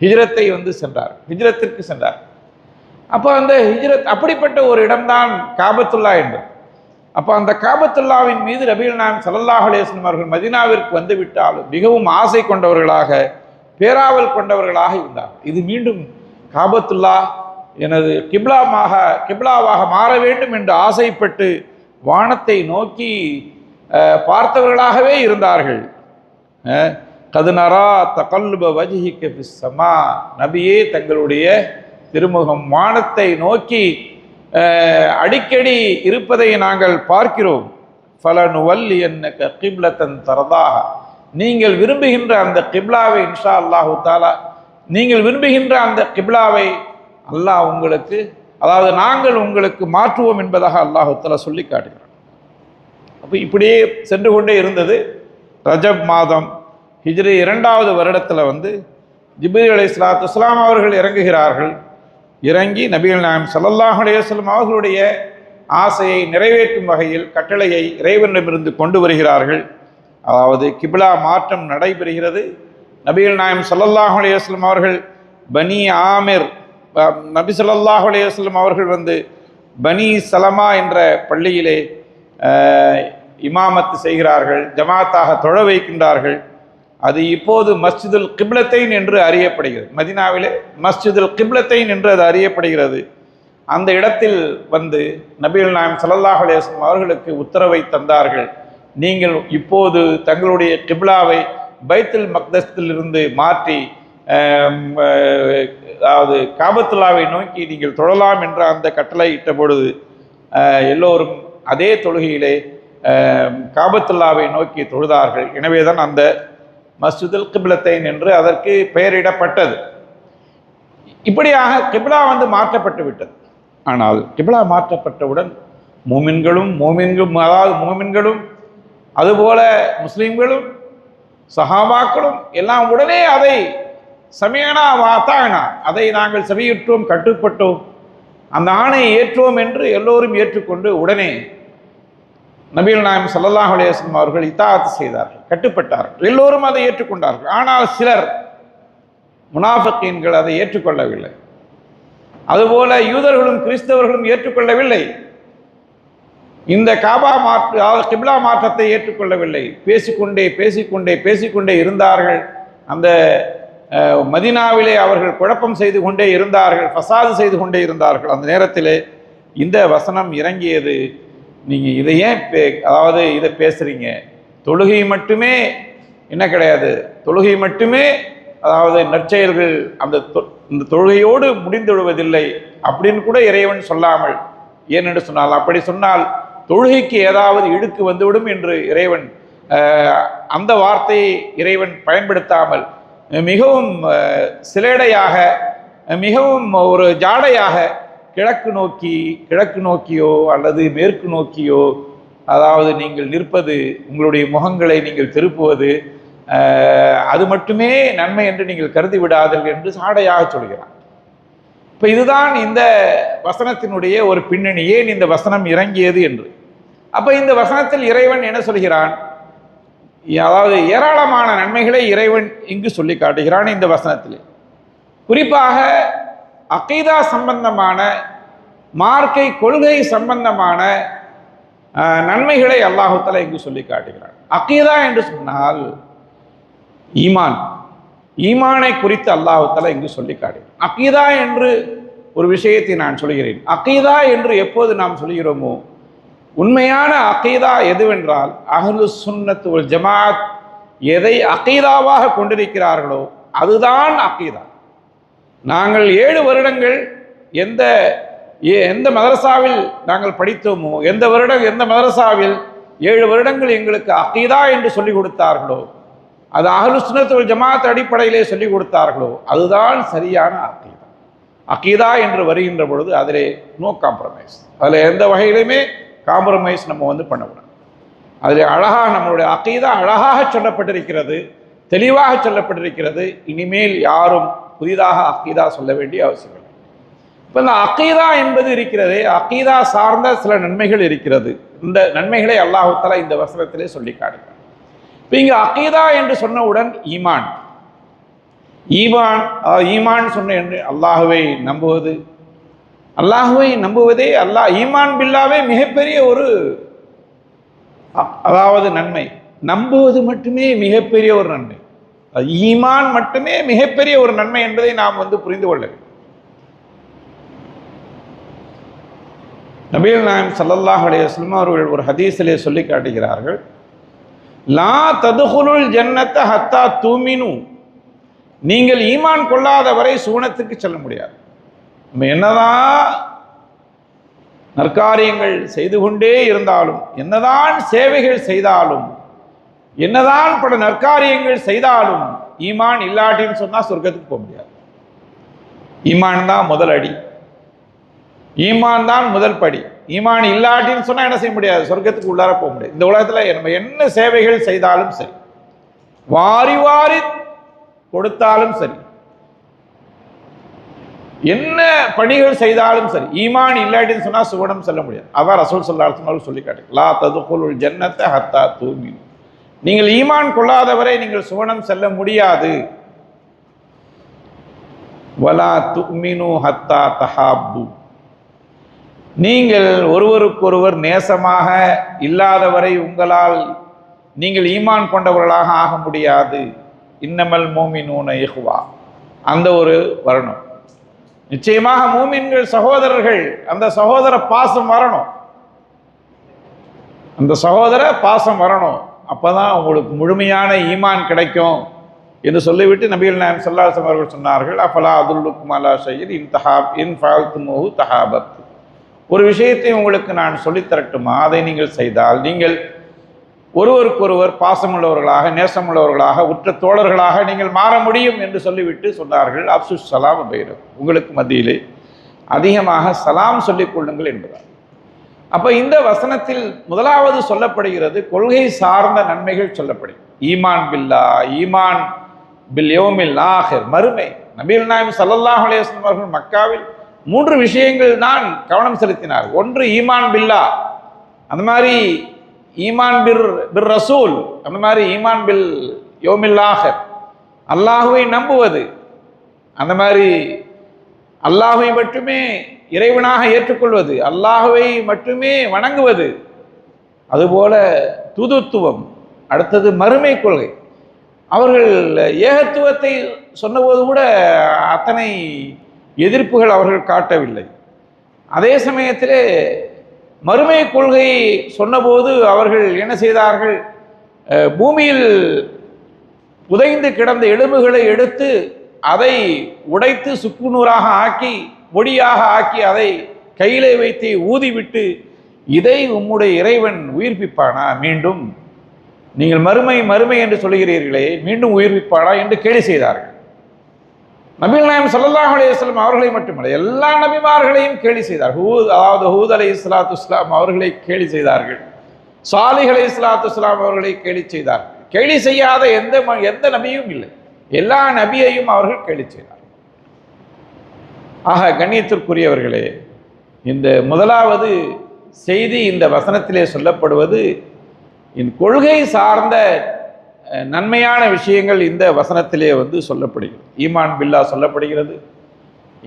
ஹிஜ்ரத்தை சென்றார், ஹிஜ்ரத்திற்கு சென்றார். அப்போ அந்த ஹிஜ்ரத் அப்படிப்பட்ட ஒரு இடம்தான் காபத்துல்லா என்பது. அப்போ அந்த காபத்துல்லாவின் மீது நபிகள் நாயகம் ஸல்லல்லாஹு அலைஹி வஸல்லம் அவர்கள் மதீனாவிற்கு வந்து விட்டாலும் மிகவும் ஆசை கொண்டவர்களாக, பேராவல் கொண்டவர்களாக இருந்தார்கள். இது மீண்டும் காபத்துல்லா எனது கிப்லாவாக மாற வேண்டும் என்று ஆசைப்பட்டு வானத்தை நோக்கி பார்த்தவர்களாகவே இருந்தார்கள். கதுனரா தகல்லுப வஜ்ஹிக ஃபிஸ் ஸமா, நபியே தங்களுடைய திருமுகம் வானத்தை நோக்கி அடிக்கடி இருப்பதை நாங்கள் பார்க்கிறோம். ஃபலனுவல்லியன்னக கிப்லத்தன் தரதாக, நீங்கள் விரும்புகின்ற அந்த கிப்லாவை இன்ஷா அல்லாஹு தஆலா, நீங்கள் விரும்புகின்ற அந்த கிப்லாவை அல்லாஹ் உங்களுக்கு, அதாவது நாங்கள் உங்களுக்கு மாற்றுவோம் என்பதாக அல்லாஹு தஆலா சொல்லி காட்டுகிறார். அப்போ இப்படியே சென்று கொண்டே இருந்தது. ரஜப் மாதம் ஹிஜ்ரி 2வது வருடத்தில் ஜிப்ரீல் அலைஹிஸ்ஸலாத்து வஸ்ஸலாம் அவர்கள் இறங்குகிறார்கள். இறங்கி நபிகள் நாயகம் ஸல்லல்லாஹு அலைஹி வஸல்லம் அவர்களுடைய ஆசையை நிறைவேற்றும் வகையில் கட்டளையை இறைவனிடமிருந்து கொண்டு வருகிறார்கள். அதாவது கிப்லா மாற்றம் நடைபெறுகிறது. நபிகள் நாயகம் ஸல்லல்லாஹு அலைஹி வஸல்லம் அவர்கள் பனி ஆமிர், நபி ஸல்லல்லாஹு அலைஹி வஸல்லம் அவர்கள் பனி சலமா என்ற பள்ளியிலே இமாமத்து செய்கிறார்கள், ஜமாத்தாக தொழ வைக்கின்றார்கள். அது இப்போது மஸ்ஜிதுல் கிப்லத்தைன் என்று அறியப்படுகிறது. மதீனாவிலே மஸ்ஜிதுல் கிப்லத்தைன் என்று அது அறியப்படுகிறது. அந்த இடத்தில் நபிகள் நாயகம் ஸல்லல்லாஹு அலைஹி வஸல்லம் அவர்களுக்கு உத்தரவை தந்தார்கள். நீங்கள் இப்போது தங்களுடைய கிப்லாவை பைத்துல் மக்தஸிலிருந்து மாற்றி அதாவது காபத்துல்லாவை நோக்கி நீங்கள் தொழலாம் என்ற அந்த கட்டளை இட்ட பொழுது எல்லோரும் அதே தொழுகையிலே காபத்துல்லாவை நோக்கி தொழுதார்கள். எனவேதான் அந்த மஸ்ஜிதுல் கிப்லத்தைன் என்று அதற்கு பெயரிடப்பட்டது. இப்படியாக கிப்லா மாற்றப்பட்டு விட்டது. ஆனால் கிப்லா மாற்றப்பட்டவுடன் மூமின்களும் அதுபோல முஸ்லிம்களும் சஹாபாக்களும் எல்லாம் உடனே அதை சமீஅனா வ அதாஅனா, அதை நாங்கள் செவியுற்றோம், கட்டுப்பட்டோம், அந்த ஆணையை ஏற்றோம் என்று எல்லோரும் ஏற்றுக்கொண்டு உடனே நபிகள் நாயகம் ஸல்லல்லாஹு அலைஹி வஸல்லம் அவர்கள் இத்தாஅத் செய்தார்கள், கட்டுப்பட்டார்கள். எல்லோரும் அதை ஏற்றுக்கொண்டார்கள். ஆனால் சிலர் முனாஃபிகீன்கள் அதை ஏற்றுக்கொள்ளவில்லை. அதுபோல யூதர்களும் கிறிஸ்தவர்களும் ஏற்றுக்கொள்ளவில்லை. இந்த கிப்லா மாற்றத்தை ஏற்றுக்கொள்ளவில்லை. பேசிக்கொண்டே இருந்தார்கள். அந்த மதீனாவிலே அவர்கள் குழப்பம் செய்து கொண்டே இருந்தார்கள், ஃபசாது செய்து கொண்டே இருந்தார்கள். அந்த நேரத்திலே இந்த வசனம் இறங்கியது. நீங்கள் இதை ஏன் அதாவது இதை பேசுகிறீங்க? தொழுகை மட்டுமே என்ன கிடையாது, தொழுகை மட்டுமே அதாவது நற்செயல்கள் இந்த தொழுகையோடு முடிந்துவிடுவதில்லை அப்படின்னு கூட இறைவன் சொல்லாமல், ஏனென்று சொன்னால் அப்படி சொன்னால் தொழுகைக்கு ஏதாவது இழுக்கு வந்துவிடும் என்று இறைவன் அந்த வார்த்தையை இறைவன் பயன்படுத்தாமல் மிகவும் சிலேடையாக, மிகவும் ஒரு ஜாடையாக கிழக்கு நோக்கியோ அல்லது மேற்கு நோக்கியோ, அதாவது நீங்கள் நிற்பது, உங்களுடைய முகங்களை நீங்கள் திருப்புவது, அது மட்டுமே நன்மை என்று நீங்கள் கருதி விடாதீர்கள் என்று சாடையாக சொல்கிறான். இப்போ இதுதான் இந்த வசனத்தினுடைய ஒரு பின்னணி, ஏன் இந்த வசனம் இறங்கியது என்று. அப்போ இந்த வசனத்தில் இறைவன் என்ன சொல்கிறான்? அதாவது ஏராளமான நன்மைகளை இறைவன் இங்கு சொல்லி காட்டுகிறான் இந்த வசனத்தில். குறிப்பாக அகீதா சம்பந்தமான, மார்க்கை கொள்கை சம்பந்தமான நன்மைகளை அல்லாஹு தஆலா இங்கு சொல்லி காட்டுகிறான். அகீதா என்று சொன்னால் ஈமானை குறித்து அல்லாஹு தஆலா இங்கு சொல்லி காட்டுகிறான். அகீதா என்று ஒரு விஷயத்தை நான் சொல்கிறேன். அகீதா என்று எப்போது நாம் சொல்கிறோமோ, உண்மையான அகீதா எதுவென்றால் அஹ்லுஸ் சுன்னத் வல் ஜமாஅத் எதை அகீதாவாக கொண்டிருக்கிறார்களோ அதுதான் அகீதா. நாங்கள் 7 வருடங்கள் எந்த மதரசாவில் நாங்கள் படித்தோமோ, எந்த மதரசாவில் 7 வருடங்கள் எங்களுக்கு அகீதா என்று சொல்லிக் கொடுத்தார்களோ, அது அஹ்லுஸ் சுன்னத் வல் ஜமாஅத் அடிப்படையிலே சொல்லிக் கொடுத்தார்களோ அதுதான் சரியான அகீதா. அகீதா என்று வருகின்ற பொழுது அதிலே நோ காம்ப்ரமைஸ், அதில் எந்த வகையிலுமே காம்ப்ரமைஸ் நம்ம பண்ணக்கூடாது. அதில் அழகாக நம்மளுடைய அகீதா அழகாக சொல்லப்பட்டிருக்கிறது, தெளிவாக சொல்லப்பட்டிருக்கிறது. இனிமேல் யாரும் புதிதாக அகீதா சொல்ல வேண்டிய அவசியம் இல்லை. இப்போ இந்த அகீதா என்பது இருக்கிறதே, அகீதா சார்ந்த சில நன்மைகள் இருக்கிறது. இந்த நன்மைகளை அல்லாஹ் தஆலா இந்த வசனத்திலே சொல்லி காட்டுகிறார். இப்போ இங்கே அகீதா என்று சொன்னவுடன் ஈமான் சொன்ன என்று அல்லாஹுவை நம்புவதே ஈமான் பில்லாவே மிகப்பெரிய ஒரு அதாவது நன்மை. நம்புவது மட்டுமே மிகப்பெரிய ஒரு நன்மை. ஈமான் மட்டுமே மிகப்பெரிய ஒரு நன்மை என்பதை நாம் புரிந்து கொள்ள வேண்டும். நபிகள் நாயகம் ஸல்லல்லாஹு அலைஹி வஸல்லம் அவர்கள் ஒரு ஹதீஸிலே சொல்லி காட்டுகிறார்கள், லா ததுகுலுல் ஜன்னத ஹத்தா தூமினு, நீங்கள் ஈமான் கொள்ளாத வரை சுவனத்துக்கு செல்ல முடியாது. நம்ம என்னதான் நற்காரியங்கள் செய்து கொண்டே இருந்தாலும், என்னதான் சேவைகள் செய்தாலும், என்னதான் பல நற்காரியங்கள் செய்தாலும், ஈமான் இல்லாட்டின்னு சொன்னா சொர்க்கத்துக்கு போக முடியாது. ஈமான் தான் முதல் அடி, ஈமான் தான் முதல் படி. ஈமான் இல்லாட்டின்னு சொன்னா என்ன செய்ய முடியாது, சொர்க்கத்துக்கு உள்ளார போக முடியாது. இந்த உலகத்துல நம்ம என்ன சேவைகள் செய்தாலும் சரி, வாரி வாரி கொடுத்தாலும் சரி, என்ன பணிகள் செய்தாலும் சரி, ஈமான் இல்லாட்டின்னு சொன்னா சுவனம் செல்ல முடியாது. அதான் ரசூல் ஸல்லல்லாஹு அலைஹி வஸல்லம் சொல்லி காட்டு, லா ததுகுலுல் ஜன்னத ஹத்தா தூமினு, நீங்கள் ஈமான் கொள்ளாதவரை நீங்கள் சுவனம் செல்ல முடியாது. வலா துமினு ஹத்தா தஹாப்பு, நீங்கள் ஒருவருக்கொருவர் நேசமாக இல்லாதவரை உங்களால் நீங்கள் ஈமான் கொண்டவர்களாக ஆக முடியாது. இன்னமல் மூமினூன இஹ்வா, அந்த ஒரு வரணும். நிச்சயமாக மூமின்கள் சகோதரர்கள், அந்த சகோதர பாசம் வரணும், அந்த சகோதர பாசம் வரணும். அப்பதான் உங்களுக்கு முழுமையான ஈமான் கிடைக்கும் என்று சொல்லிவிட்டு நபிகள் நாயகம் ஸல்லல்லாஹு அலைஹி வஸல்லம் அவர்கள் சொன்னார்கள், அஃபலா அதுல்லுக்கும் அலா ஷைஇன் இன் ஃபஅல்துமூஹு தஹாபத், ஒரு விஷயத்தை உங்களுக்கு நான் சொல்லித்தரட்டுமா, அதை நீங்கள் செய்தால் நீங்கள் ஒருவருக்கொருவர் பாசமுள்ளவர்களாக, நேசமுள்ளவர்களாக, உற்ற தோழர்களாக நீங்கள் மாற முடியும் என்று சொல்லிவிட்டு சொன்னார்கள், அப்சுஸ் சலாம் பைனம், உங்களுக்கு மத்தியிலே அதிகமாக சலாம் சொல்லிக் கொள்ளுங்கள் என்பதால். அப்ப இந்த வசனத்தில் முதலாவது சொல்லப்படுகிறது கொள்கை சார்ந்த நன்மைகள் சொல்லப்படுகிறது. ஈமான் பில்லா, ஈமான் பில் யௌமில் ஆஹிர், மறுமை. நபிகள் நாயகம் ஸல்லல்லாஹு அலைஹி வஸல்லம் அவர்கள் மக்காவில் 3 விஷயங்கள் தான் கவனம் செலுத்தினார். ஒன்று ஈமான் பில்லா, அந்த மாதிரி ஈமான் பிர் ரசூல், அந்த மாதிரி ஈமான் பில் யௌமில் ஆஹிர், அல்லாஹுவை நம்புவது, அந்த மாதிரி அல்லாஹுவை மட்டுமே இறைவனாக ஏற்றுக்கொள்வது, அல்லாஹுவை மட்டுமே வணங்குவது, அதுபோல தூதுத்துவம். அடுத்தது மறுமை கொள்கை. அவர்கள் ஏகத்துவத்தை சொன்னபோது கூட அத்தனை எதிர்ப்புகள் அவர்கள் காட்டவில்லை. அதே சமயத்திலே மறுமை கொள்கையை சொன்னபோது அவர்கள் என்ன செய்தார்கள், பூமியில் புதைந்து கிடந்த எலும்புகளை எடுத்து அதை உடைத்து சுக்குநூறாக ஆக்கி, பொடியாக ஆக்கி, அதை கையிலே வைத்து ஊதிவிட்டு, இதை உம்முடைய இறைவன் உயிர்ப்பிப்பானா, மீண்டும் நீங்கள் மறுமை மறுமை என்று சொல்கிறீர்களே, மீண்டும் உயிர்ப்பிப்பானா என்று கேலி செய்தார்கள். நபிகள் நாயகம் ஸல்லல்லாஹு அலைஹி வஸல்லம் அவர்களை மட்டுமல்ல, எல்லா நபிமார்களையும் கேலி செய்தார்கள். அதாவது ஹூத் அலைஹிஸ்ஸலாத்து வஸ்ஸலாம் அவர்களை கேலி செய்தார்கள், சாலிஹ் அலைஹிஸ்ஸலாத்து வஸ்ஸலாம் அவர்களை கேலி செய்தார்கள். கேலி செய்யாத எந்த நபியும் இல்லை, எல்லா நபியையும் அவர்கள் கேலி செய்தார்கள். ஆக கண்ணியத்திற்குரியவர்களே, இந்த முதலாவது செய்தி இந்த வசனத்திலே சொல்லப்படுவது இந்த கொள்கை சார்ந்த நன்மையான விஷயங்கள் இந்த வசனத்திலே சொல்லப்படுகிறது. ஈமான் பில்லா சொல்லப்படுகிறது,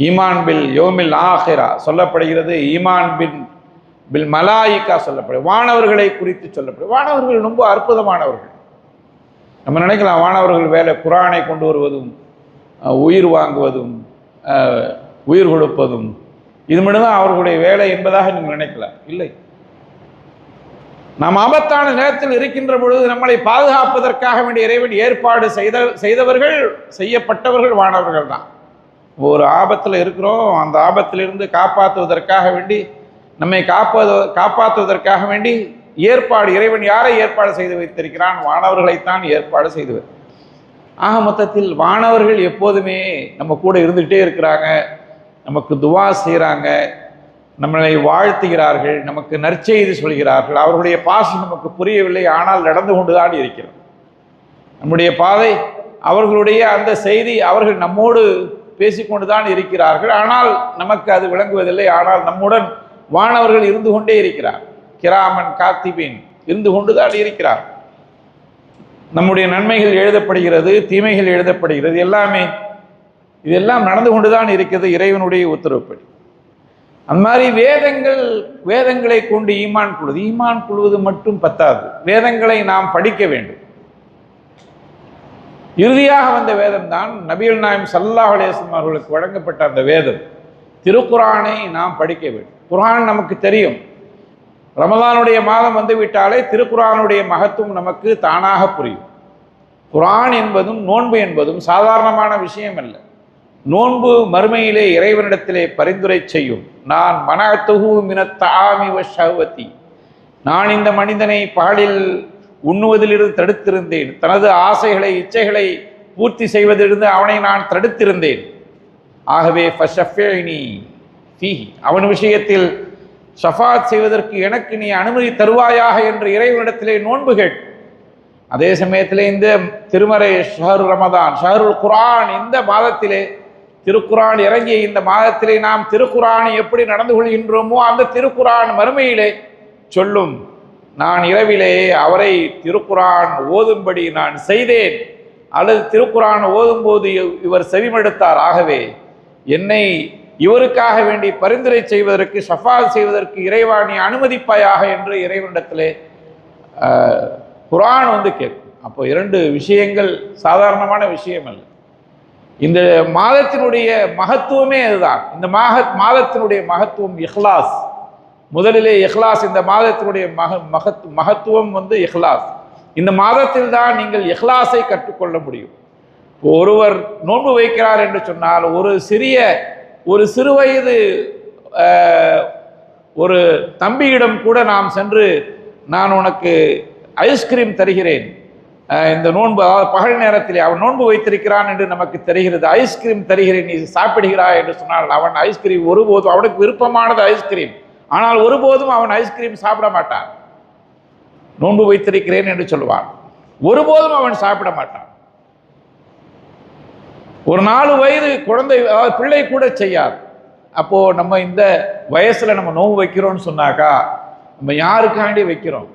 ஈமான் பில் யௌமில் ஆஹிரா சொல்லப்படுகிறது, ஈமான் பில் மலாயிகா சொல்லப்படுகிறது, வானவர்களை குறித்து சொல்லப்படுகிறது. வானவர்கள் ரொம்ப அற்புதமானவர்கள். நம்ம நினைக்கலாம் வானவர்கள் வேலை குர்ஆனை கொண்டு வருவதும், உயிர் வாங்குவதும், உயிர் கொடுப்பதும், இது மட்டும்தான் அவர்களுடைய வேலை என்பதாக நீங்கள் நினைக்கலாம். இல்லை, நாம் ஆபத்தான நேரத்தில் இருக்கின்ற பொழுது நம்மளை பாதுகாப்பதற்காக வேண்டிய இறைவன் ஏற்பாடு செய்தவர்கள், செய்யப்பட்டவர்கள் வானவர்கள் தான். ஒரு ஆபத்தில் இருக்கிறோம், அந்த ஆபத்திலிருந்து காப்பாற்றுவதற்காக வேண்டி, நம்மை காப்பாற்றுவதற்காக வேண்டி ஏற்பாடு, இறைவன் யாரை ஏற்பாடு செய்து வைத்திருக்கிறான், வானவர்களைத்தான் ஏற்பாடு செய்து. ஆக மொத்தத்தில் வானவர்கள் எப்போதுமே நம்ம கூட இருந்துகிட்டே இருக்கிறாங்க, நமக்கு துவா செய்கிறாங்க, நம்மளை வாழ்த்துகிறார்கள், நமக்கு நற்செய்தி சொல்கிறார்கள். அவர்களுடைய பாசம் நமக்கு புரியவில்லை, ஆனால் நடந்து கொண்டுதான் இருக்கிறது நம்முடைய பாதை. அவர்களுடைய அந்த செய்தி, அவர்கள் நம்மோடு பேசிக்கொண்டுதான் இருக்கிறார்கள், ஆனால் நமக்கு அது விளங்குவதில்லை. ஆனால் நம்முடன் வானவர்கள் இருந்து கொண்டே இருக்கிறார், கிராமன் காத்திபீன் இருந்து கொண்டுதான் இருக்கிறார். நம்முடைய நன்மைகள் எழுதப்படுகிறது, தீமைகள் எழுதப்படுகிறது, எல்லாமே இதெல்லாம் நடந்து கொண்டுதான் இருக்கிறது இறைவனுடைய உத்தரவுப்படி. அந்த மாதிரி வேதங்களை கொண்டு ஈமான் கொள்வது மட்டும் பத்தாது, வேதங்களை நாம் படிக்க வேண்டும். இறுதியாக வந்த வேதம் தான் நபிகள் நாயகம் ஸல்லல்லாஹு அலைஹி வஸல்லம் அவர்களுக்கு வழங்கப்பட்ட அந்த வேதம் திருக்குர்ஆனை நாம் படிக்க வேண்டும். குர்ஆன் நமக்கு தெரியும். ரமலானுடைய மாதம் வந்துவிட்டாலே திருக்குர்ஆனுடைய மகத்துவம் நமக்கு தானாக புரியும். குர்ஆன் என்பதும் நோன்பு என்பதும் சாதாரணமான விஷயம் அல்ல. நோன்பு மறுமையிலே இறைவனிடத்திலே பரிந்துரை செய்யும். நான் மனஅத்துஹு மினத் தஆமி வஷ்ஷஹவதி, நான் இந்த மனிதனை பகலில் உண்ணுவதிலிருந்து தடுத்திருந்தேன், தனது ஆசைகளை இச்சைகளை பூர்த்தி செய்வதிலிருந்து அவனை நான் தடுத்திருந்தேன். ஆகவே ஃபஷஃபிஇனி ஃபீஹி, அவன் விஷயத்தில் ஷஃபாத் செய்வதற்கு எனக்கு நீ அனுமதி தருவாயாக என்று இறைவனிடத்திலே நோன்பு கேட்டு, அதே சமயத்திலே இந்த திருமறை ஷஹரு ரமதான், ஷஹருல் குர்ஆன், இந்த மாதத்திலே திருக்குர்ஆன் இறங்கிய இந்த மாதத்திலே நாம் திருக்குர்ஆனை எப்படி நடந்து கொள்கின்றோமோ அந்த திருக்குர்ஆன் மறுமையிலே சொல்லும், நான் இரவிலே அவரை திருக்குர்ஆன் ஓதும்படி நான் செய்தேன், அல்லது திருக்குர்ஆன் ஓதும்போது இவர் செவிமடுத்தார், ஆகவே என்னை இவருக்காக வேண்டி பரிந்துரை செய்வதற்கு ஷஃபாத் செய்வதற்கு இறைவா நீ அனுமதிப்பாயாக என்று இறைவனிடத்திலே குர்ஆன் கேட்கும். அப்போ இரண்டு விஷயங்கள் சாதாரணமான விஷயம் அல்ல. இந்த மாதத்தினுடைய மகத்துவமே அதுதான். இந்த மாதத்தினுடைய மகத்துவம் இஹ்லாஸ். முதலிலே இஹ்லாஸ், இந்த மாதத்தினுடைய மகத்துவம் இஹ்லாஸ். இந்த மாதத்தில் தான் நீங்கள் இஹ்லாஸை கற்றுக்கொள்ள முடியும். ஒருவர் நோன்பு வைக்கிறார் என்று சொன்னால் ஒரு சிறுவயது ஒரு தம்பியிடம் கூட நாம் சென்று நான் உனக்கு ஐஸ்கிரீம் தருகிறேன், இந்த நோன்பு அதாவது பகல் நேரத்திலே அவன் நோன்பு வைத்திருக்கிறான் என்று நமக்கு தெரிகிறது, ஐஸ்கிரீம் தருகிறேன் நீ சாப்பிடுகிறாய் என்று சொன்னால் அவன் ஐஸ்கிரீம் ஒருபோதும், அவனுக்கு விருப்பமானது ஐஸ்கிரீம், ஆனால் ஒருபோதும் அவன் ஐஸ்கிரீம் சாப்பிட மாட்டான். நோன்பு வைத்திருக்கிறேன் என்று சொல்லுவான், ஒருபோதும் அவன் சாப்பிட மாட்டான். ஒரு 4 வயது குழந்தை பிள்ளை கூட செய்யாது. அப்போ நம்ம இந்த வயசுல நம்ம நோன்பு வைக்கிறோம்னு சொன்னாக்கா நம்ம யாருக்காண்டி வைக்கிறோம்?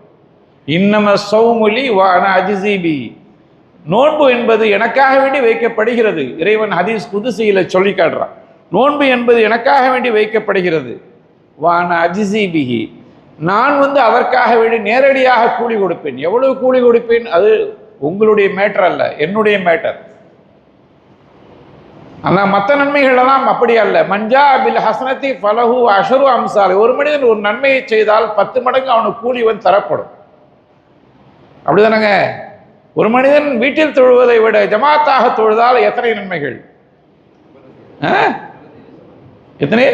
இன்னம சௌமுலி வான அஜிசிபி, நோன்பு என்பது எனக்காக வேண்டி வைக்கப்படுகிறது. இறைவன் ஹதீஸ் குதுசியில சொல்லி காட்டுறான், நோன்பு என்பது எனக்காக வேண்டி வைக்கப்படுகிறது. வான அஜிசிபிஹி, நான் அதற்காக வேண்டி நேரடியாக கூலி கொடுப்பேன். எவ்வளவு கூலி கொடுப்பேன் அது உங்களுடைய மேட்டர் அல்ல, என்னுடைய மேட்டர். ஆனால் மற்ற நன்மைகள் எல்லாம் அப்படி அல்ல. மஞ்சா பில் ஹசனத்தி ஃபலஹு அஷரு அம்சால், ஒரு மனிதன் ஒரு நன்மையை செய்தால் 10 மடங்கு அவனுக்கு கூலி தரப்படும். அப்படிதானங்க? ஒரு மனிதன் வீட்டில் தொழுவதை விட ஜமாத்தாக தொழுதால் எத்தனை நன்மைகள்? எத்தனை?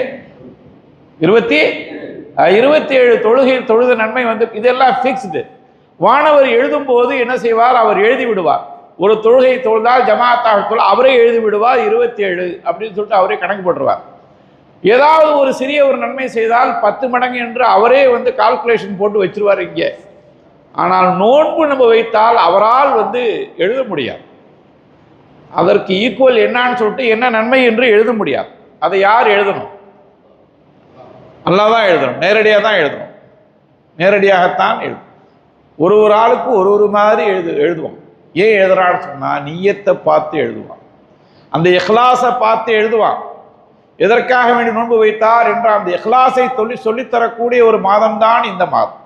27 தொழுகையில் தொழுத நன்மை இதெல்லாம் ஃபிக்ஸ்டு. வானவர் எழுதும் போது என்ன செய்வார்? அவர் எழுதி விடுவார். ஒரு தொழுகை தொழுதால் ஜமாத்தாக தொழ அவரே எழுதி விடுவார் 27 அப்படின்னு சொல்லிட்டு அவரே கணக்கு போட்டுருவார். ஏதாவது ஒரு சிறிய ஒரு நன்மை செய்தால் 10 மடங்கு என்று அவரே கால்குலேஷன் போட்டு வச்சிருவார் இங்கே. ஆனால் நோன்பு நம்ம வைத்தால் அவரால் எழுத முடியாது. அதற்கு ஈக்குவல் என்னான்னு சொல்லிட்டு என்ன நன்மை என்று எழுத முடியாது. அதை யார் எழுதணும்? அல்லாஹ் தான் எழுதணும். நேரடியாக தான் எழுதணும். நேரடியாகத்தான் எழுதணும். ஒரு ஆளுக்கு ஒரு மாதிரி எழுதுவோம். ஏன் எழுதுறான்னு சொன்னா நிய்யத்தை பார்த்து எழுதுவான், அந்த இஹ்லாஸை பார்த்து எழுதுவான். எதற்காக வேண்டி நோன்பு வைத்தார் என்ற அந்த இஹ்லாஸை சொல்லித்தரக்கூடிய ஒரு மாதம் தான் இந்த மாதம்.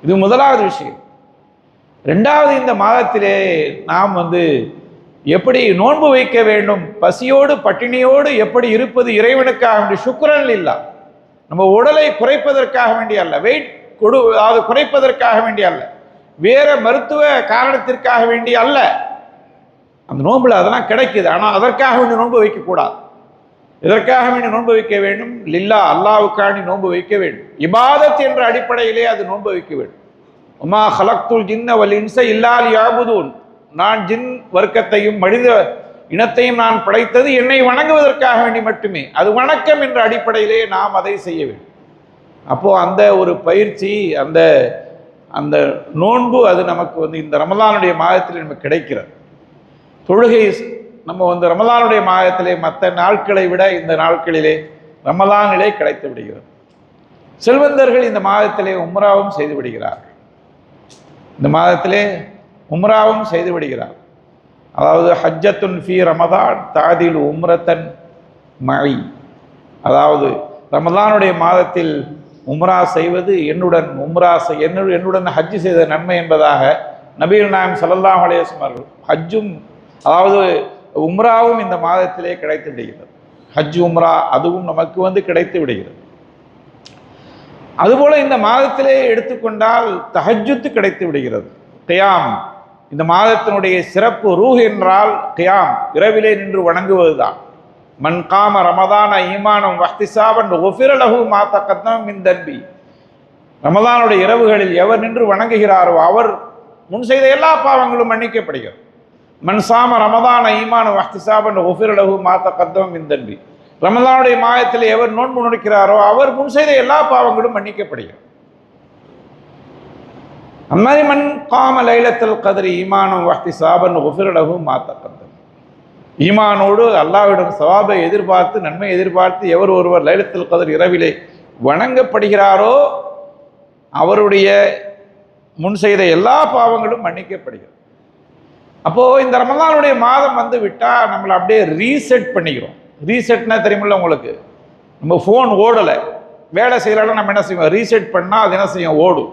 இது முதலாவது விஷயம். ரெண்டாவது, இந்த மாதத்திலே நாம் எப்படி நோன்பு வைக்க வேண்டும், பசியோடு பட்டினியோடு எப்படி இருப்பது இறைவனுக்காக வேண்டி, சுக்ரன் இல்லா, நம்ம உடலை குறைப்பதற்காக வேண்டி அல்ல, வெயிட் குறைப்பதற்காக வேண்டி அல்ல, வேற மருத்துவ காரணத்திற்காக வேண்டி அல்ல. அந்த நோன்புல அதெல்லாம் கிடைக்குது. ஆனால் அதற்காக வேண்டி நோன்பு வைக்கக்கூடாது. இதற்காக வேண்டி நோன்பு வைக்க வேண்டும், லில்லா, அல்லாவுக்காண்டி நோன்பு வைக்க வேண்டும். இபாதத் என்ற அடிப்படையிலே அது நோன்பு வைக்க வேண்டும். உமா ஹலக்துல் ஜின்ன வல் இன்ஸ இல்லா லியஅபுதூன், நான் ஜின் வர்க்கத்தையும் மனித இனத்தையும் நான் படைத்தது என்னை வணங்குவதற்காக வேண்டி மட்டுமே. அது வணக்கம் என்ற அடிப்படையிலே நாம் அதை செய்ய வேண்டும். அப்போ அந்த ஒரு பயிற்சி, அந்த நோன்பு அது நமக்கு இந்த ரமலானுடைய மாதத்தில் நமக்கு கிடைக்கிறது. தொழுகை நம்ம ரமலானுடைய மாதத்திலே மற்ற நாட்களை விட இந்த நாட்களிலே ரமலானிலே கிடைத்து விடுகிறது. செல்வந்தர்கள் இந்த மாதத்திலே உம்ராவும் செய்து விடுகிறார்கள். இந்த மாதத்திலே உம்ராவும் செய்து விடுகிறார். அதாவது ஹஜ்ஜத்துன் ஃபி ரமதான் தாதில் உம்ரத்தன் மழை, அதாவது ரமலானுடைய மாதத்தில் உம்ரா செய்வது என்னுடன் ஹஜ்ஜு செய்த நன்மை என்பதாக நபிகள் நாயகம் ஸல்லல்லாஹு அலைஹி வஸல்லம் அவர்கள் ஹஜ்ஜும் அதாவது உம்ராவும் இந்த மாதத்திலே கிடைத்து விடுகிறது. ஹஜ் உம்ரா அதுவும் நமக்கு கிடைத்து விடுகிறது. அதுபோல இந்த மாதத்திலே எடுத்துக்கொண்டால் தஹஜ்ஜுத் கிடைத்து விடுகிறது. கியாம் இந்த மாதத்தினுடைய சிறப்பு ரூஹ் என்றால் கியாம் இரவிலே நின்று வணங்குவதுதான். மன் காம ரமதான ஈமானம் வஹ்திசாபன் குஃபிர லஹு மா தகத்தம மின் தன்பி. ரமதானுடைய இரவுகளில் எவர் நின்று வணங்குகிறாரோ அவர் முன் செய்த எல்லா பாவங்களும் மன்னிக்கப்படுகிறது. மன் சாம ரமதான ஈமானம் வஹ்திசாபன் குஃபிர லஹு மா தகத்தம மின் தன்பி. ரமதானுடைய மாதத்தில் எவர் நோன்பு நோக்கிறாரோ அவர் முன் செய்த எல்லா பாவங்களும் மன்னிக்கப்படுகிறது. அந்த மாதிரி மன் காம லைலத்துல் கத்ரி ஈமானம் வஹ்திசாபன் குஃபிர லஹு மா தகத்தம. ஈமானோடு அல்லாஹ்விடம் சவாபை எதிர்பார்த்து நன்மை எதிர்பார்த்து எவர் ஒருவர் லைலத்துல் கத்ர் இரவிலே வணங்கப்படுகிறாரோ அவருடைய முன் செய்த எல்லா பாவங்களும் மன்னிக்கப்படுகிறது. அப்போது இந்த ரமலானுடைய மாதம் விட்டால் நம்மளை அப்படியே ரீசெட் பண்ணிக்கிறோம். ரீசெட்னா தெரியுமில்ல உங்களுக்கு, நம்ம ஃபோன் ஓடலை வேலை செய்கிறாலும் நம்ம என்ன செய்வோம், ரீசெட் பண்ணால் அது என்ன செய்யும், ஓடும்,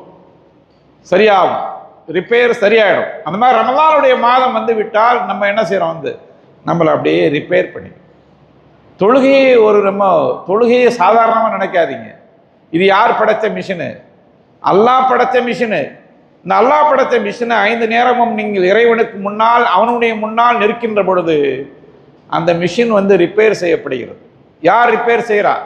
சரியாகும், ரிப்பேர் சரியாயிடும். அந்த மாதிரி ரமலானுடைய மாதம் விட்டால் நம்ம என்ன செய்கிறோம், நம்மளை அப்படியே ரிப்பேர் பண்ணி தொழுகையை சாதாரணமாக நினைக்காதீங்க. இது யார் படைத்த மிஷினு? அல்லாஹ் படைத்த மிஷினு. இந்த அல்லாஹ் படைத்த மிஷினை 5 நேரமும் நீங்கள் இறைவனுக்கு முன்னால் அவனுடைய முன்னால் நிற்கின்ற பொழுது அந்த மிஷின் ரிப்பேர் செய்யப்படுகிறது. யார் ரிப்பேர் செய்கிறார்?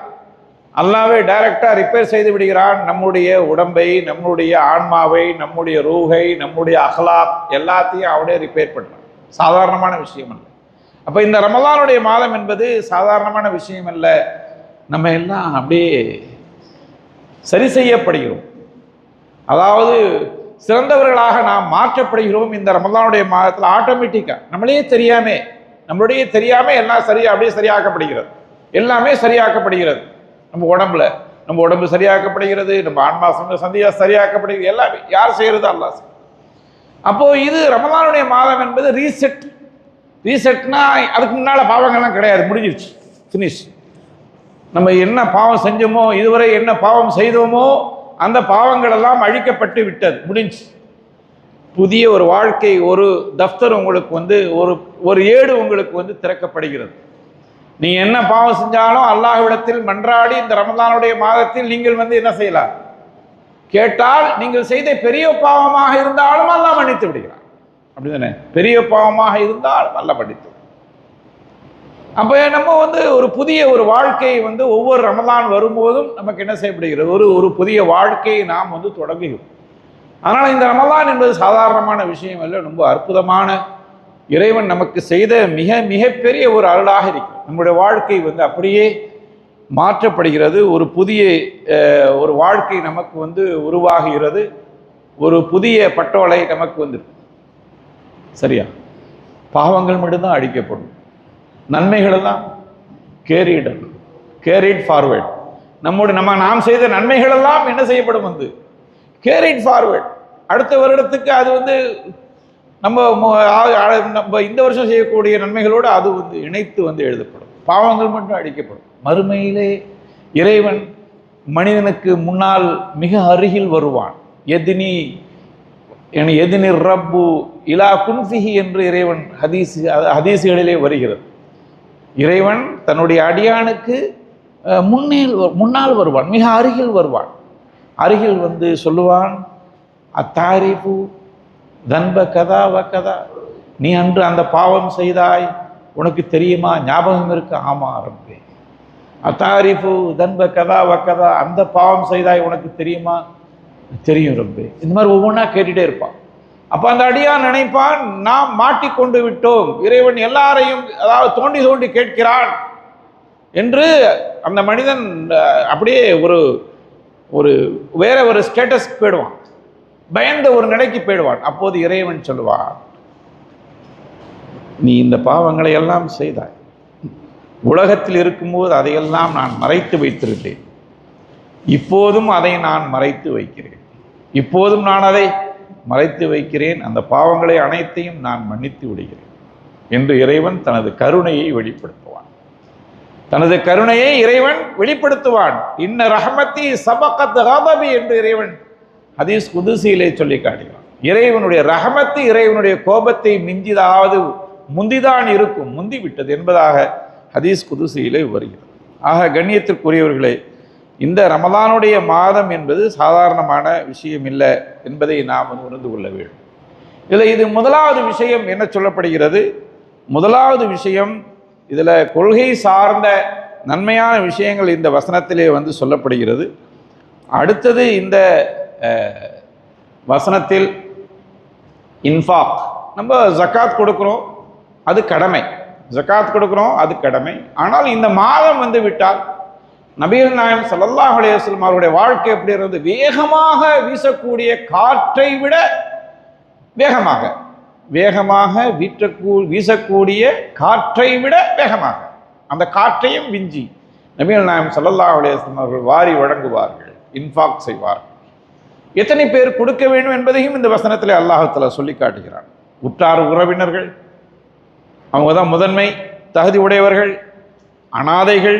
அல்லாஹ்வே டைரக்டாக ரிப்பேர் செய்து விடுகிறான். நம்முடைய உடம்பை, நம்முடைய ஆன்மாவை, நம்முடைய ரூஹை, நம்முடைய அஹ்லாக் எல்லாத்தையும் அவனே ரிப்பேர் பண்ணுறான். சாதாரணமான விஷயம் அல்ல. அப்போ இந்த ரமலானுடைய மாதம் என்பது சாதாரணமான விஷயம் அல்ல. நம்ம எல்லாம் அப்படியே சரி செய்யப்படுகிறோம், அதாவது சிறந்தவர்களாக நாம் மாற்றப்படுகிறோம். இந்த ரமலானுடைய மாதத்தில் ஆட்டோமேட்டிக்காக நம்மளுடைய தெரியாமல் எல்லாம் அப்படியே சரியாக்கப்படுகிறது. எல்லாமே சரியாக்கப்படுகிறது. நம்ம உடம்பு சரியாக்கப்படுகிறது, நம்ம ஆன்மா சரியாக்கப்படுகிறது. எல்லாமே யார் செய்கிறது? அல்லாஹ். அப்போது இது ரமலானுடைய மாதம் என்பது ரீசெட்னா அதுக்கு முன்னால் பாவங்கள்லாம் கிடையாது, முடிஞ்சிருச்சு, ஃபினிஷ். நம்ம என்ன பாவம் செஞ்சோமோ, இதுவரை என்ன பாவம் செய்தோமோ அந்த பாவங்கள் எல்லாம் அழிக்கப்பட்டு விட்டது, முடிஞ்சு. புதிய ஒரு வாழ்க்கை, ஒரு தஃப்தர் உங்களுக்கு ஒரு ஏடு உங்களுக்கு திறக்கப்படுகிறது. நீங்கள் என்ன பாவம் செஞ்சாலும் அல்லாஹ்விடத்தில் மன்றாடி இந்த ரமலானுடைய மாதத்தில் நீங்கள் என்ன செய்யலாம், கேட்டால் நீங்கள் செய்த பெரிய பாவமாக இருந்தாலும் அல்லாஹ் மன்னித்து விடுகிறார். அப்படிதானே? பெரிய பாவமாக இருந்தாலும் அல்லாஹ் மன்னித்து. அப்போ நம்ம ஒரு புதிய ஒரு வாழ்க்கையை ஒவ்வொரு ரமலான் வரும்போதும் நமக்கு என்ன செய்யப்படுகிறது, ஒரு புதிய வாழ்க்கையை நாம் தொடங்குகிறோம். அதனால் இந்த ரமலான் என்பது சாதாரணமான விஷயம் அல்ல, ரொம்ப அற்புதமான இறைவன் நமக்கு செய்த மிகப்பெரிய ஒரு அருளாக இருக்கிறது. நம்முடைய வாழ்க்கை அப்படியே மாற்றப்படுகிறது. ஒரு புதிய ஒரு வாழ்க்கை நமக்கு உருவாகுகிறது. ஒரு புதிய பட்டோலை நமக்கு சரியா? பாவங்கள் மட்டும்தான் அழிக்கப்படும், நன்மைகள் எல்லாம் கேரிட் ஃபார்வேர்ட். நாம் செய்த நன்மைகள் எல்லாம் என்ன செய்யப்படும், கேரிட் ஃபார்வேர்ட். அடுத்த வருடத்துக்கு அது நம்ம இந்த வருஷம் செய்யக்கூடிய நன்மைகளோடு அது இணைத்து எழுதப்படும். பாவங்கள் மட்டும் அழிக்கப்படும். மறுமையிலே இறைவன் மனிதனுக்கு முன்னால் மிக அருகில் வருவான். எதினி ரப்பு இலா குன்ஃபிஹி என்று இறைவன் ஹதீசுகளிலே வருகிறது. இறைவன் தன்னுடைய அடியானுக்கு முன்னால் வருவான், மிக அருகில் வருவான். அருகில் சொல்லுவான், அத்தாரிஃபு தன்ப கதா வக்கதா, நீ அன்று அந்த பாவம் செய்தாய், உனக்கு தெரியுமா, ஞாபகம் இருக்கு? ஆமா ரப்பே. அத்தாரிஃபு தன்ப கதா வக்கதா, அந்த பாவம் செய்தாய், உனக்கு தெரியுமா? தெரியும் ரப்பே. இந்த மாதிரி ஒவ்வொன்றா கேட்டுட்டே இருப்பான். அப்போ அந்த அடியான் நினைப்பான், நாம் மாட்டிக்கொண்டு விட்டோம், இறைவன் எல்லாரையும் அதாவது தோண்டி தோண்டி கேட்கிறான் என்று அந்த மனிதன் அப்படியே ஒரு வேற ஒரு ஸ்டேட்டஸ்க்கு போயிடுவான், பயந்த ஒரு நிலைக்கு போயிடுவான். அப்போது இறைவன் சொல்லுவான், நீ இந்த பாவங்களை எல்லாம் செய்தாய், உலகத்தில் இருக்கும்போது அதையெல்லாம் நான் மறைத்து வைத்திருந்தேன், இப்போதும் அதை நான் மறைத்து வைக்கிறேன், இப்போதும் நான் அதை மறைத்து வைக்கிறேன், அந்த பாவங்களை அனைத்தையும் நான் மன்னித்து விடுகிறேன் என்று இறைவன் தனது கருணையை வெளிப்படுத்துவான். தனது கருணையை இறைவன் வெளிப்படுத்துவான். இன்ன ரஹமத்தி சபகத் கதபி என்று இறைவன் ஹதீஸ் குதுசியிலே சொல்லி காட்டுகிறான். இறைவனுடைய ரஹமத்து இறைவனுடைய கோபத்தை மிஞ்சிதாவது முந்திதான் இருக்கும், முந்தி விட்டது என்பதாக ஹதீஸ் குதுசியிலே வருகிறது. ஆக கண்ணியத்திற்குரியவர்களே, இந்த ரமலானுடைய மாதம் என்பது சாதாரணமான விஷயம் இல்லை என்பதை நாம் உணர்ந்து கொள்ள வேண்டும். இது முதலாவது விஷயம் என்ன சொல்லப்படுகிறது? முதலாவது விஷயம், இதில் கொள்கை சார்ந்த நன்மையான விஷயங்கள் இந்த வசனத்திலே சொல்லப்படுகிறது. அடுத்தது இந்த வசனத்தில் இன்ஃபாக், நம்ம ஜக்காத் கொடுக்குறோம், அது கடமை. ஜக்காத் கொடுக்குறோம், அது கடமை. ஆனால் இந்த மாதம் விட்டால் நபிகள் நாயகம் ஸல்லல்லாஹு அலைஹி வஸல்லம் அவருடைய வாழ்க்கை எப்படி இருந்தது? வேகமாக வீசக்கூடிய காற்றை விட வேகமாக வீசக்கூடிய காற்றை விட வேகமாக, அந்த காற்றையும் விஞ்சி நபிகள் நாயகம் ஸல்லல்லாஹு அலைஹி வஸல்லம் அவர்கள் வாரி வழங்குவார்கள், இன்ஃபாக் செய்வார்கள். எத்தனை பேர் கொடுக்க வேண்டும் என்பதையும் இந்த வசனத்தில் அல்லாஹ் தஆலா சொல்லி காட்டுகிறான். உற்றார் உறவினர்கள், அவங்க தான் முதன்மை தகுதி உடையவர்கள். அனாதைகள்,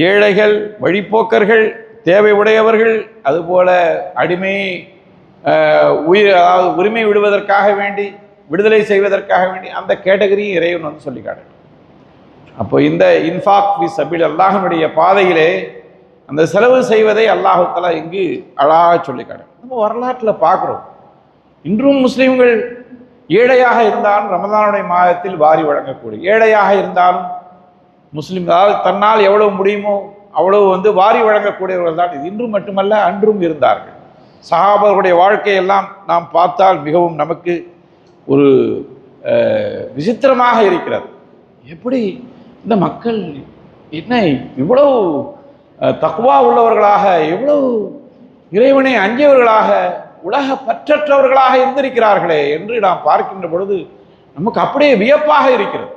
ஏழைகள், வழிப்போக்கர்கள், தேவை உடையவர்கள், அதுபோல அடிமை அதாவது உரிமை விடுவதற்காக வேண்டி, விடுதலை செய்வதற்காக வேண்டி, அந்த கேட்டகரியும் இறைவன் சொல்லி காட்டுகிறான். அப்போ இந்த இன்ஃபாக் ஃபி சபீல், அல்லாஹ்வுடைய பாதையிலே அந்த செலவு செய்வதை அல்லாஹ் தஆலா இங்கு அழகாக சொல்லி காட்டுகிறான். நம்ம வரலாற்றில் பார்க்குறோம், இன்றும் முஸ்லீம்கள் ஏழையாக இருந்தாலும் ரமலானுடைய மாதத்தில் வாரி வழங்கக்கூடிய, ஏழையாக இருந்தாலும் முஸ்லீம், அதாவது தன்னால் எவ்வளவு முடியுமோ அவ்வளவு வாரி வழங்கக்கூடியவர்கள் தான். இது இன்றும் மட்டுமல்ல, அன்றும் இருந்தார்கள். சஹாபாக்களுடைய வாழ்க்கையெல்லாம் நாம் பார்த்தால் மிகவும் நமக்கு ஒரு விசித்திரமாக இருக்கிறது. எப்படி இந்த மக்கள் என்ன இவ்வளவு தக்வா உள்ளவர்களாக, எவ்வளவு இறைவனை அஞ்சியவர்களாக, உலக பற்றற்றவர்களாக இருந்திருக்கிறார்களே என்று நாம் பார்க்கின்ற பொழுது நமக்கு அப்படியே வியப்பாக இருக்கிறது.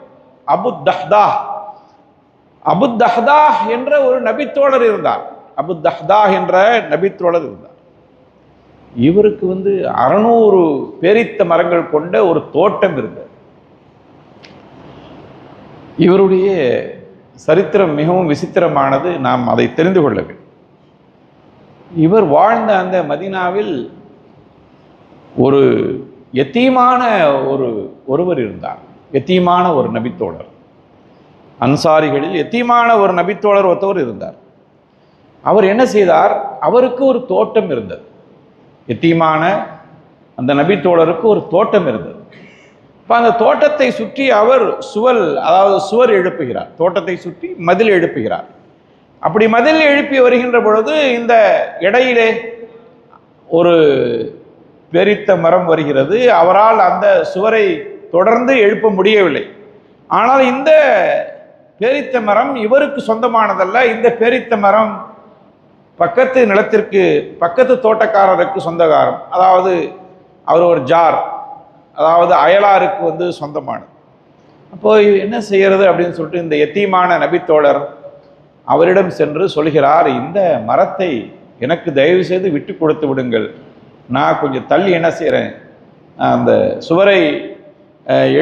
அபு தஹ்தா என்ற ஒரு நபித்தோழர் இருந்தார். அபு தஹ்தா என்ற நபித்தோழர் இருந்தார். இவருக்கு 600 பேரித்த மரங்கள் கொண்ட ஒரு தோட்டம் இருந்தது. இவருடைய சரித்திரம் மிகவும் விசித்திரமானது, நாம் அதை தெரிந்து கொள்ள வேண்டும். இவர் வாழ்ந்த அந்த மதீனாவில் ஒரு யத்தீமான ஒருவர் இருந்தார். யத்தீமான ஒரு நபித்தோழர், அன்சாரிகளில் யத்தீமான ஒரு நபித்தோழர் ஒருத்தவர் இருந்தார். அவர் என்ன செய்தார்? அவருக்கு ஒரு தோட்டம் இருந்தது. யத்தீமான அந்த நபித்தோழருக்கு ஒரு தோட்டம் இருந்தது. இப்போ அந்த தோட்டத்தை சுற்றி அவர் சுவர் எழுப்புகிறார். தோட்டத்தை சுற்றி மதில் எழுப்புகிறார். அப்படி மதில் எழுப்பி வருகின்ற பொழுது இந்த இடையிலே ஒரு பெரித்த மரம் வருகிறது. அவரால் அந்த சுவரை தொடர்ந்து எழுப்ப முடியவில்லை. ஆனால் இந்த பேரித்த மரம் இவருக்கு சொந்தமானதல்ல. இந்த பேரித்த மரம் பக்கத்து நிலத்திற்கு, பக்கத்து தோட்டக்காரருக்கு சொந்தக்காரம். அதாவது அவர் ஒரு ஜார், அதாவது அயலாருக்கு சொந்தமானது. அப்போ என்ன செய்யறது அப்படின்னு சொல்லிட்டு இந்த யத்தீமான நபித்தோழர் அவரிடம் சென்று சொல்கிறார், இந்த மரத்தை எனக்கு தயவு செய்து விட்டு கொடுத்து விடுங்கள், நான் கொஞ்சம் தள்ளி என்ன செய்கிறேன், அந்த சுவரை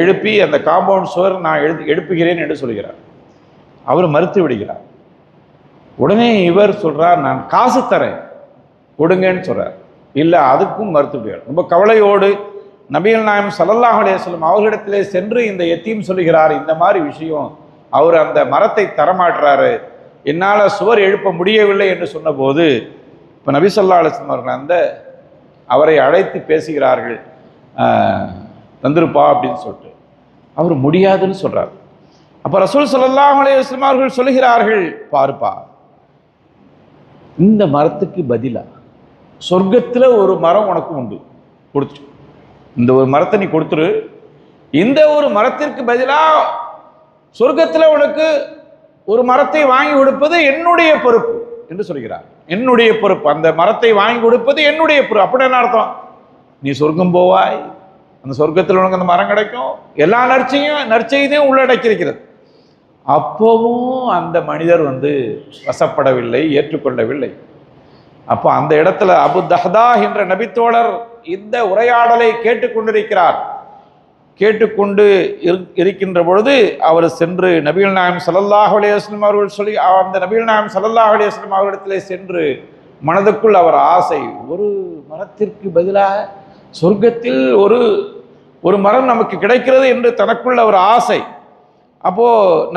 எழுப்பி அந்த காம்பவுண்ட் சுவர் நான் எழுப்புகிறேன் என்று சொல்கிறார். அவர் மறுத்து விடுகிறார். உடனே இவர் சொல்றார், நான் காசு தரேன் கொடுங்கன்னு சொல்றார். இல்லை, அதுக்கும் மறுத்து விடுகிறார். ரொம்ப கவலையோடு நபிகள் நாயகம் ஸல்லல்லாஹு அலைஹி வஸல்லம் அவர்களிடத்திலே சென்று இந்த யத்தீம் சொல்லுகிறார், இந்த மாதிரி விஷயம், அவர் அந்த மரத்தை தரமாட்டுறாரு, என்னால் சுவர் எழுப்ப முடியவில்லை என்று சொன்னபோது இப்போ நபி ஸல்லல்லாஹு அலைஹி வஸல்லம் அவர்கள் அவரை அழைத்து பேசுகிறார்கள், தந்திருப்பா அப்படின்னு சொல்லிட்டு. அவர் முடியாதுன்னு சொல்றார். அப்போ ரசூல் ஸல்லல்லாஹு அலைஹி வஸல்லம் அவர்கள் சொல்லுகிறார்கள், பாருப்பா, இந்த மரத்துக்கு பதிலா சொர்க்கத்தில் ஒரு மரம் உனக்கு உண்டு, கொடுத்து இந்த ஒரு மரத்தை நீ கொடுத்துரு, இந்த ஒரு மரத்திற்கு பதிலாக சொர்க்கத்தில் உனக்கு ஒரு மரத்தை வாங்கி கொடுப்பது என்னுடைய பொறுப்பு என்று சொல்கிறார். என்னுடைய பொறுப்பு, அந்த மரத்தை வாங்கி கொடுப்பது என்னுடைய பொறுப்பு. அப்படி என்ன அர்த்தம்? நீ சொர்க்கம் போவாய், அந்த சொர்க்கத்தில் உனக்கு அந்த மரம் கிடைக்கும், எல்லா நற்செய்தியும் உள்ளடக்கியிருக்கிறது. அப்போவும் அந்த மனிதர் வசப்படவில்லை, ஏற்றுக்கொள்ளவில்லை. அப்போ அந்த இடத்துல அபு தஹ்தா என்ற நபித்தோழர் இந்த உரையாடலை கேட்டுக்கொண்டிருக்கிறார். கேட்டுக்கொண்டு இருக்கின்ற பொழுது அவர் சென்று நபிகள் நாயகம் ஸல்லல்லாஹு அலைஹி வஸல்லம் அவர்கள் சொல்லி அந்த நபிகள் நாயகம் ஸல்லல்லாஹு அலைஹி வஸல்லம் அவர்களிடத்திலே சென்று மனதுக்குள் அவர் ஆசை, ஒரு மரத்திற்கு பதிலாக சொர்க்கத்தில் ஒரு மரம் நமக்கு கிடைக்கிறது என்று தனக்குள்ள ஒரு ஆசை. அப்போ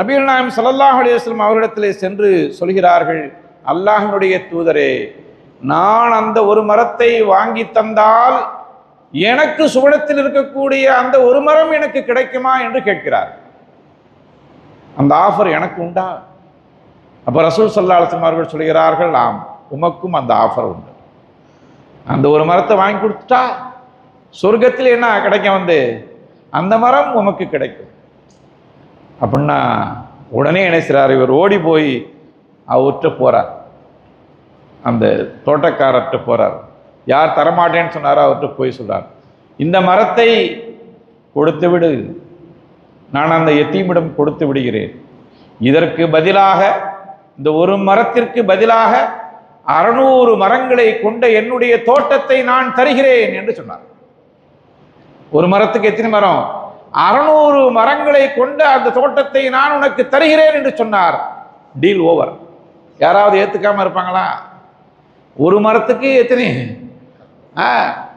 நபிகள் நாயகம் ஸல்லல்லாஹு அலைஹி வஸல்லம் அவர்களிடத்திலே சென்று சொல்கிறார்கள், அல்லாஹ்வினுடைய தூதரே, நான் அந்த ஒரு மரத்தை வாங்கி தந்தால் எனக்கு சுவனத்தில் இருக்கக்கூடிய அந்த ஒரு மரம் எனக்கு கிடைக்குமா என்று கேட்கிறார். அந்த ஆஃபர் எனக்கு உண்டா? அப்ப ரசூல் ஸல்லல்லாஹு அலைஹி வஸல்லம் அவர்கள் சொல்கிறார்கள், ஆம், உமக்கும் அந்த ஆஃபர் உண்டு. அந்த ஒரு மரத்தை வாங்கி கொடுத்துட்டா சொர்க்கத்தில் என்ன கிடைக்கும்? அந்த மரம் உமக்கு கிடைக்கும். அப்படின்னா உடனே என்ன செய்றார், இவர் ஓடி போய் அவர்கிட்ட போறார், அந்த தோட்டக்காரர்கிட்ட போறார். யார் தரமாட்டேன்னு சொன்னாரோ அவர்கிட்ட போய் சொல்றார், இந்த மரத்தை கொடுத்து விடு, நான் அந்த எத்தீமிடம் கொடுத்து விடுகிறேன். இதற்கு பதிலாக, இந்த ஒரு மரத்திற்கு பதிலாக 600 மரங்களை கொண்ட என்னுடைய தோட்டத்தை நான் தருகிறேன் என்று சொன்னார். ஒரு மரத்துக்கு எத்தனை மரம்? 600 மரங்களை கொண்ட அந்த தோட்டத்தை நான் உனக்கு தருகிறேன் என்று சொன்னார். Deal over. யாராவது ஏத்துக்காம இருப்பாங்களா? ஒரு மரத்துக்கு எத்தனை?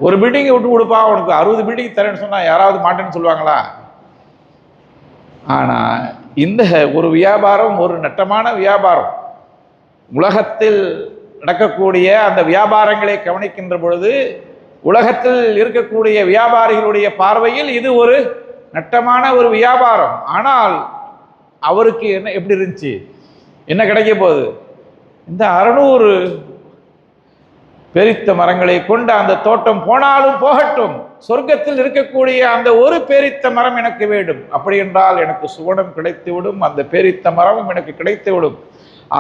ஒரு பில்டிங்கை விட்டு கொடுப்பா, உனக்கு 60 பில்டிங் தரேன்னு சொன்னா யாராவது மாட்டேன்னு சொல்லுவாங்களா? ஆனா இந்த ஒரு வியாபாரம் ஒரு நட்டமான வியாபாரம். உலகத்தில் நடக்கக்கூடிய அந்த வியாபாரங்களை கவனிக்கின்ற பொழுது உலகத்தில் இருக்கக்கூடிய வியாபாரிகளுடைய பார்வையில் இது ஒரு நட்டமான ஒரு வியாபாரம். ஆனால் அவருக்கு என்ன எப்படி இருந்துச்சு? என்ன கிடைக்க போகுது? இந்த 600 பேரித்த மரங்களை கொண்ட அந்த தோட்டம் போனாலும் போகட்டும், சொர்க்கத்தில் இருக்கக்கூடிய அந்த ஒரு பேரித்த மரம் எனக்கு வேண்டும். அப்படி என்றால் எனக்கு சுவனம் கிடைத்துவிடும், அந்த பேரித்த மரமும் எனக்கு கிடைத்துவிடும்.